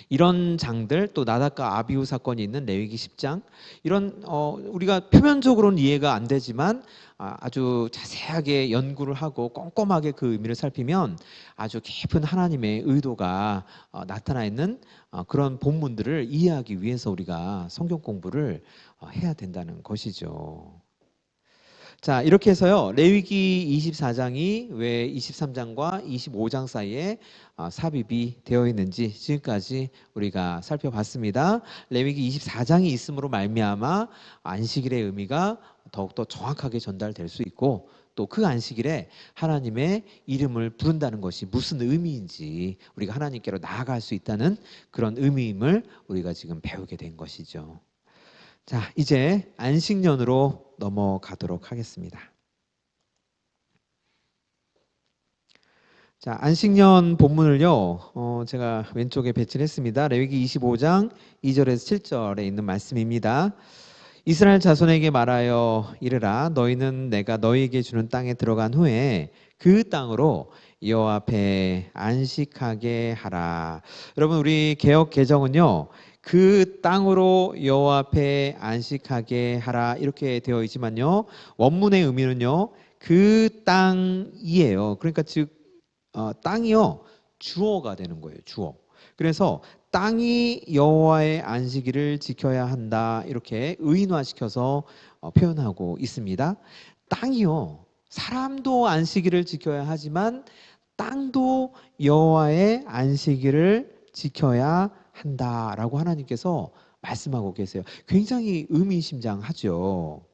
이런 장들, 또 나답과 아비후 사건이 있는 레위기 10장, 이런 우리가 표면적으로는 이해가 안 되지만 아주 자세하게 연구를 하고 꼼꼼하게 그 의미를 살피면 아주 깊은 하나님의 의도가 나타나 있는 그런 본문들을 이해하기 위해서 우리가 성경 공부를 해야 된다는 것이죠. 자, 이렇게 해서요, 레위기 24장이 왜 23장과 25장 사이에 삽입이 되어 있는지 지금까지 우리가 살펴봤습니다. 레위기 24장이 있음으로 말미암아 안식일의 의미가 더욱더 정확하게 전달될 수 있고, 또 그 안식일에 하나님의 이름을 부른다는 것이 무슨 의미인지 우리가 하나님께로 나아갈 수 있다는 그런 의미임을 우리가 지금 배우게 된 것이죠. 자, 이제 안식년으로 넘어가도록 하겠습니다. 자, 안식년 본문을요, 제가 왼쪽에 배치했습니다. 레위기 25장 2절에서 7절에 있는 말씀입니다. 이스라엘 자손에게 말하여 이르라, 너희는 내가 너희에게 주는 땅에 들어간 후에 그 땅으로 여호와 앞에 안식하게 하라. 여러분, 우리 개역 개정은요, 그 땅으로 여호와 앞에 안식하게 하라 이렇게 되어 있지만요, 원문의 의미는요, 그 땅이에요. 그러니까 즉 땅이요, 주어가 되는 거예요. 주어. 그래서 땅이 여호와의 안식일을 지켜야 한다 이렇게 의인화시켜서 표현하고 있습니다. 땅이요, 사람도 안식일을 지켜야 하지만 땅도 여호와의 안식일을 지켜야 한다라고 하나님께서 말씀하고 계세요. 굉장히 의미심장하죠.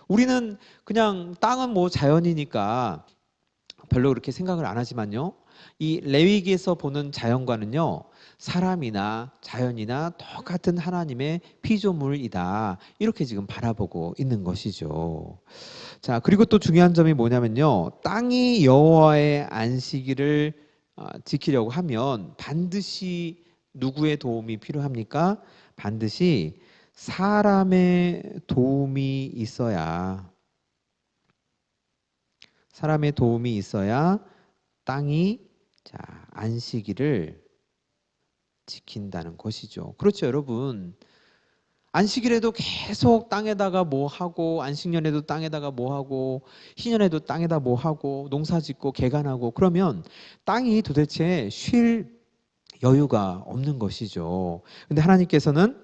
우리는 그냥 땅은 뭐 자연이니까 별로 그렇게 생각을 안 하지만요, 이 레위기에서 보는 자연과는요, 사람이나 자연이나 똑같은 하나님의 피조물이다 이렇게 지금 바라보고 있는 것이죠. 자, 그리고 또 중요한 점이 뭐냐면요, 땅이 여호와의 안식일을 지키려고 하면 반드시 누구의 도움이 필요합니까? 반드시 사람의 도움이 있어야, 사람의 도움이 있어야 땅이 안식일을 지킨다는 것이죠. 그렇죠, 여러분. 안식일에도 계속 땅에다가 뭐 하고, 안식년에도 땅에다가 뭐 하고, 희년에도 땅에다 뭐 하고, 농사 짓고 개간하고, 그러면 땅이 도대체 쉴 여유가 없는 것이죠. 근데 하나님께서는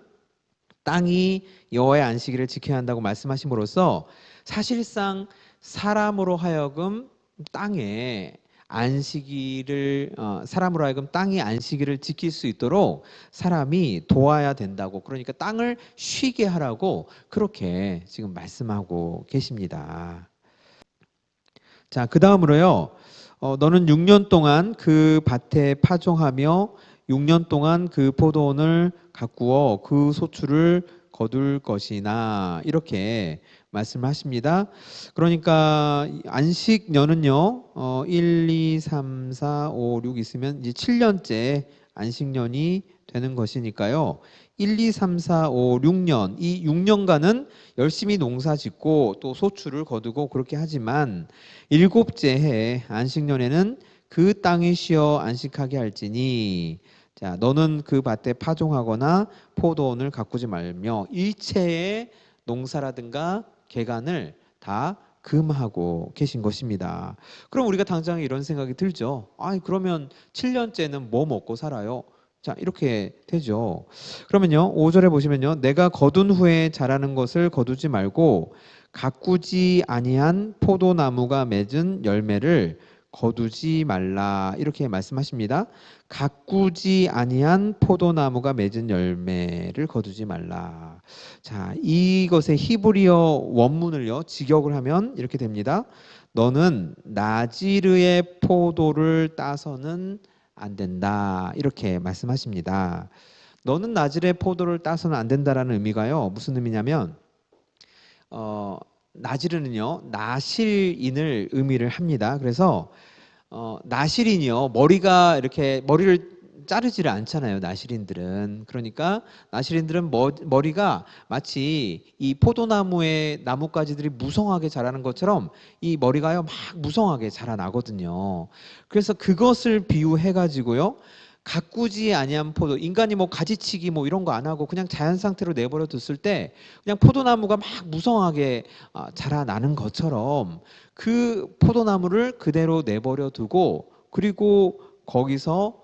땅이 여호와의 안식일을 지켜야 한다고 말씀하심으로써 사실상 사람으로 하여금 땅에 안식일을 사람으로 하여금 땅이 안식일을 지킬 수 있도록 사람이 도와야 된다고, 그러니까 땅을 쉬게 하라고 그렇게 지금 말씀하고 계십니다. 자, 그 다음으로요, 너는 6년 동안 그 밭에 파종하며 6년 동안 그 포도원을 가꾸어 그 소출을 거둘 것이나 이렇게 말씀하십니다. 그러니까 안식년은요, 1, 2, 3, 4, 5, 6 있으면 이제 7년째 안식년이 되는 것이니까요. 1, 2, 3, 4, 5, 6년, 이 6년간은 열심히 농사 짓고 또 소출을 거두고 그렇게 하지만 일곱째 해 안식년에는 그 땅에 쉬어 안식하게 할지니, 자, 너는 그 밭에 파종하거나 포도원을 가꾸지 말며 일체의 농사라든가 개간을 다 금하고 계신 것입니다. 그럼 우리가 당장 이런 생각이 들죠. 그러면 7년째는 뭐 먹고 살아요? 자, 이렇게 되죠. 그러면요, 5절에 보시면요, 내가 거둔 후에 자라는 것을 거두지 말고 가꾸지 아니한 포도나무가 맺은 열매를 거두지 말라 이렇게 말씀하십니다. 가꾸지 아니한 포도나무가 맺은 열매를 거두지 말라. 자, 이것의 히브리어 원문을요, 직역을 하면 이렇게 됩니다. 너는 나지르의 포도를 따서는 안 된다 이렇게 말씀하십니다. 너는 나지르의 포도를 따서는 안 된다라는 의미가요, 무슨 의미냐면 나지르는요, 나실인을 의미를 합니다. 그래서 나실인이요, 머리가 이렇게 머리를 자르지를 않잖아요, 나실인들은. 그러니까 나실인들은 머리가 마치 이 포도나무의 나뭇가지들이 무성하게 자라는 것처럼 이 머리가요 막 무성하게 자라나거든요. 그래서 그것을 비유해 가지고요, 가꾸지 아니한 포도, 인간이 뭐 가지치기 뭐 이런 거 안 하고 그냥 자연 상태로 내버려 뒀을 때 그냥 포도나무가 막 무성하게 자라나는 것처럼 그 포도나무를 그대로 내버려 두고, 그리고 거기서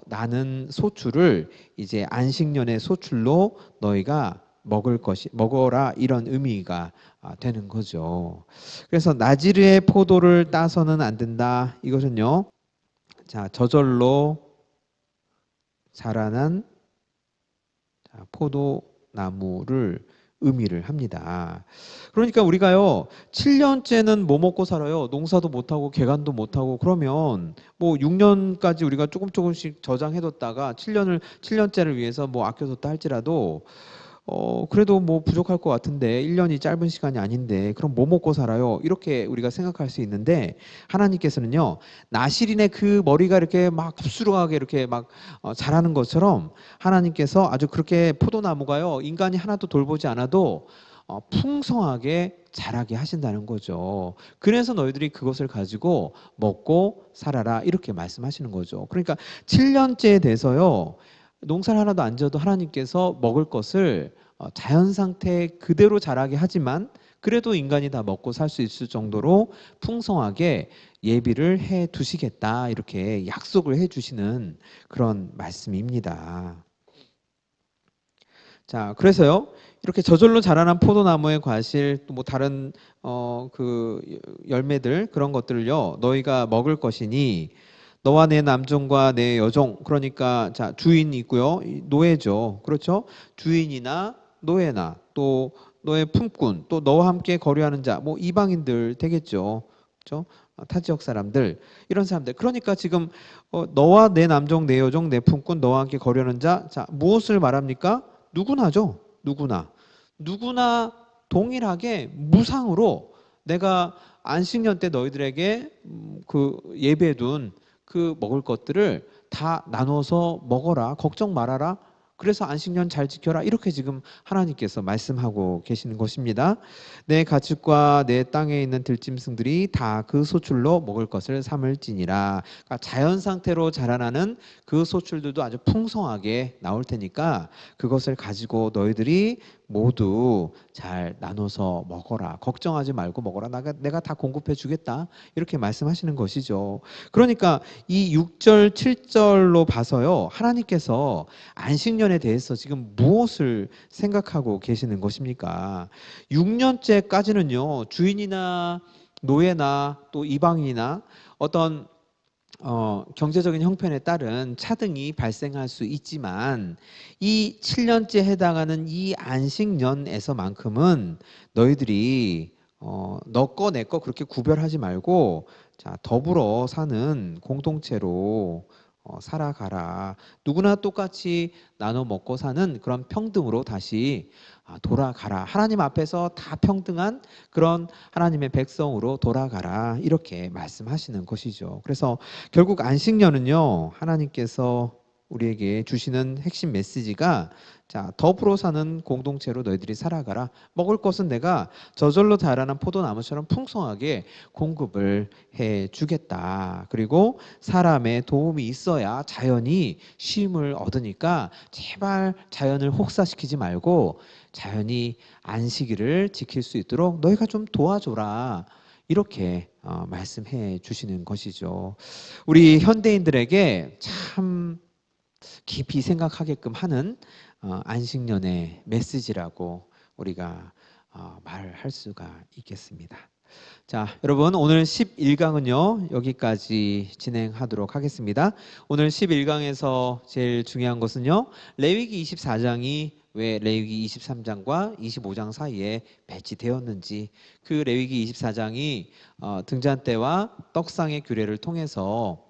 나는 소출을 이제 안식년의 소출로 너희가 먹어라, 이런 의미가 되는 거죠. 그래서 나지르의 포도를 따서는 안 된다. 이것은요, 자, 저절로 자라난 포도나무를 의미를 합니다. 그러니까 우리가요, 7년째는 뭐 먹고 살아요? 농사도 못하고 개간도 못하고. 그러면 뭐 6년까지 우리가 조금씩 저장해뒀다가 7년째를 위해서 뭐 아껴뒀다 할지라도 그래도 뭐 부족할 것 같은데, 1년이 짧은 시간이 아닌데 그럼 뭐 먹고 살아요? 이렇게 우리가 생각할 수 있는데, 하나님께서는요, 나실인의 그 머리가 이렇게 막 굽수룩하게 이렇게 막 자라는 것처럼, 하나님께서 아주 그렇게 포도나무가요, 인간이 하나도 돌보지 않아도 풍성하게 자라게 하신다는 거죠. 그래서 너희들이 그것을 가지고 먹고 살아라, 이렇게 말씀하시는 거죠. 그러니까 7년째에 돼서요, 농사를 하나도 안 지어도 하나님께서 먹을 것을 자연 상태 그대로 자라게 하지만, 그래도 인간이 다 먹고 살 수 있을 정도로 풍성하게 예비를 해 두시겠다, 이렇게 약속을 해 주시는 그런 말씀입니다. 자, 그래서요, 이렇게 저절로 자라난 포도나무의 과실, 또 뭐 다른 그 열매들, 그런 것들을요, 너희가 먹을 것이니 너와 내 남종과 내 여종, 그러니까 자, 주인이 있고요, 노예죠. 그렇죠? 주인이나 노예나 또 너의 품꾼, 또 너와 함께 거류하는 자, 뭐 이방인들 되겠죠. 그렇죠? 타 지역 사람들, 이런 사람들. 그러니까 지금 너와 내 남종, 내 여종, 내 품꾼, 너와 함께 거류하는 자, 자, 무엇을 말합니까? 누구나죠. 누구나 동일하게 무상으로 내가 안식년 때 너희들에게 그 예배해둔 그 먹을 것들을 다 나눠서 먹어라, 걱정 말아라, 그래서 안식년 잘 지켜라, 이렇게 지금 하나님께서 말씀하고 계시는 것입니다. 내 가축과 내 땅에 있는 들짐승들이 다 그 소출로 먹을 것을 삼을지니라. 그러니까 자연 상태로 자라나는 그 소출들도 아주 풍성하게 나올 테니까 그것을 가지고 너희들이 모두 잘 나눠서 먹어라, 걱정하지 말고 먹어라, 내가 다 공급해 주겠다, 이렇게 말씀하시는 것이죠. 그러니까 이 6절 7절로 봐서요, 하나님께서 안식년에 대해서 지금 무엇을 생각하고 계시는 것입니까? 6년째까지는요, 주인이나 노예나 또 이방인이나 어떤 경제적인 형편에 따른 차등이 발생할 수 있지만, 이 7년째 해당하는 이 안식년에서만큼은 너희들이 너 거 내 거 그렇게 구별하지 말고, 자, 더불어 사는 공동체로 살아가라. 누구나 똑같이 나눠 먹고 사는 그런 평등으로 다시 돌아가라. 하나님 앞에서 다 평등한 그런 하나님의 백성으로 돌아가라, 이렇게 말씀하시는 것이죠. 그래서 결국 안식년은요, 하나님께서 우리에게 주시는 핵심 메시지가, 자, 더불어 사는 공동체로 너희들이 살아가라. 먹을 것은 내가 저절로 자라는 포도나무처럼 풍성하게 공급을 해 주겠다. 그리고 사람의 도움이 있어야 자연이 쉼을 얻으니까 제발 자연을 혹사시키지 말고 자연이 안식일을 지킬 수 있도록 너희가 좀 도와줘라, 이렇게 말씀해 주시는 것이죠. 우리 현대인들에게 참 깊이 생각하게끔 하는 안식년의 메시지라고 우리가 말할 수가 있겠습니다. 자, 여러분, 오늘 11강은요 여기까지 진행하도록 하겠습니다. 오늘 11강에서 제일 중요한 것은요, 레위기 24장이 왜 레위기 23장과 25장 사이에 배치되었는지, 그 레위기 24장이 등잔 때와 떡상의 규례를 통해서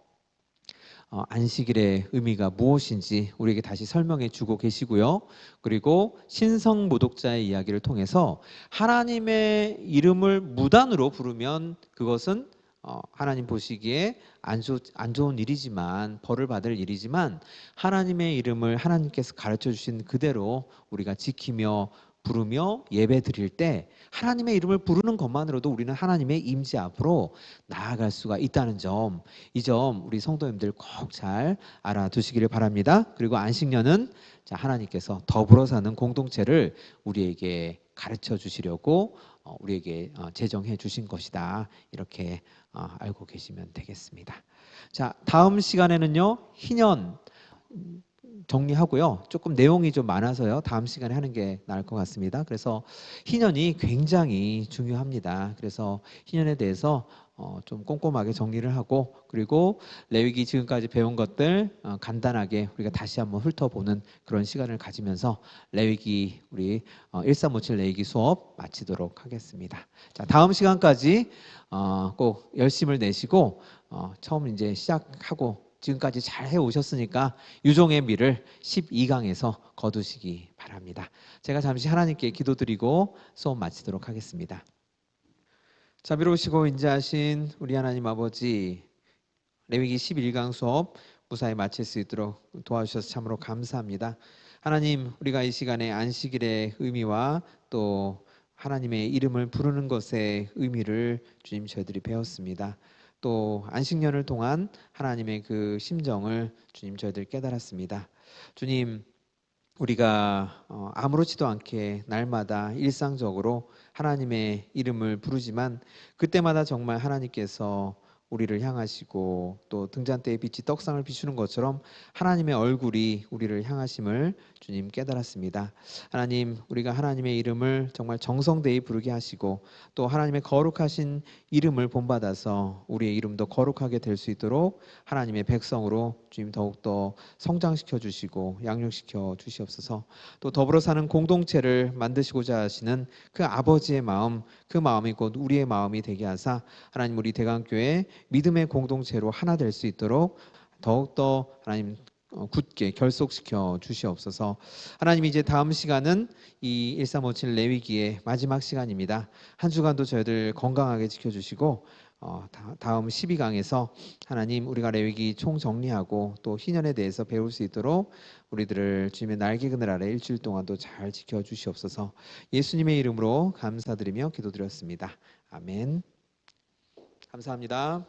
안식일의 의미가 무엇인지 우리에게 다시 설명해 주고 계시고요. 그리고 신성모독자의 이야기를 통해서 하나님의 이름을 무단으로 부르면 그것은 하나님 보시기에 안 좋은 일이지만, 벌을 받을 일이지만, 하나님의 이름을 하나님께서 가르쳐 주신 그대로 우리가 지키며 부르며 예배 드릴 때 하나님의 이름을 부르는 것만으로도 우리는 하나님의 임재 앞으로 나아갈 수가 있다는 점, 이 점 우리 성도님들 꼭 잘 알아두시기를 바랍니다. 그리고 안식년은 하나님께서 더불어 사는 공동체를 우리에게 가르쳐 주시려고 우리에게 제정해 주신 것이다. 이렇게 알고 계시면 되겠습니다. 자, 다음 시간에는요, 희년 정리하고요. 조금 내용이 좀 많아서요. 다음 시간에 하는 게 나을 것 같습니다. 그래서 희년이 굉장히 중요합니다. 그래서 희년에 대해서 좀 꼼꼼하게 정리를 하고, 그리고 레위기 지금까지 배운 것들 간단하게 우리가 다시 한번 훑어보는 그런 시간을 가지면서 레위기 우리 1357 레위기 수업 마치도록 하겠습니다. 자, 다음 시간까지 꼭 열심을 내시고 처음 이제 시작하고 지금까지 잘 해오셨으니까 유종의 미를 12강에서 거두시기 바랍니다. 제가 잠시 하나님께 기도드리고 수업 마치도록 하겠습니다. 자비로우시고 인자하신 우리 하나님 아버지, 레위기 11강 수업 무사히 마칠 수 있도록 도와주셔서 참으로 감사합니다. 하나님, 우리가 이 시간에 안식일의 의미와 또 하나님의 이름을 부르는 것의 의미를 주님 저희들이 배웠습니다. 또 안식년을 통한 하나님의 그 심정을 주님 저희들 깨달았습니다. 주님, 우리가 아무렇지도 않게 날마다 일상적으로 하나님의 이름을 부르지만 그때마다 정말 하나님께서 우리를 향하시고 또 등잔대에 빛이 떡상을 비추는 것처럼 하나님의 얼굴이 우리를 향하심을 주님 깨달았습니다. 하나님, 우리가 하나님의 이름을 정말 정성되이 부르게 하시고 또 하나님의 거룩하신 이름을 본받아서 우리의 이름도 거룩하게 될 수 있도록 하나님의 백성으로 주님 더욱더 성장시켜 주시고 양육시켜 주시옵소서. 또 더불어 사는 공동체를 만드시고자 하시는 그 아버지의 마음, 그 마음이 곧 우리의 마음이 되게 하사 하나님, 우리 대강교회 믿음의 공동체로 하나 될 수 있도록 더욱더 하나님 굳게 결속시켜 주시옵소서. 하나님, 이제 다음 시간은 이 1357 레위기의 마지막 시간입니다. 한 주간도 저희들 건강하게 지켜주시고 다음 12강에서 하나님, 우리가 레위기 총정리하고 또 희년에 대해서 배울 수 있도록 우리들을 주님의 날개 그늘 아래 일주일 동안도 잘 지켜주시옵소서. 예수님의 이름으로 감사드리며 기도드렸습니다. 아멘. 감사합니다.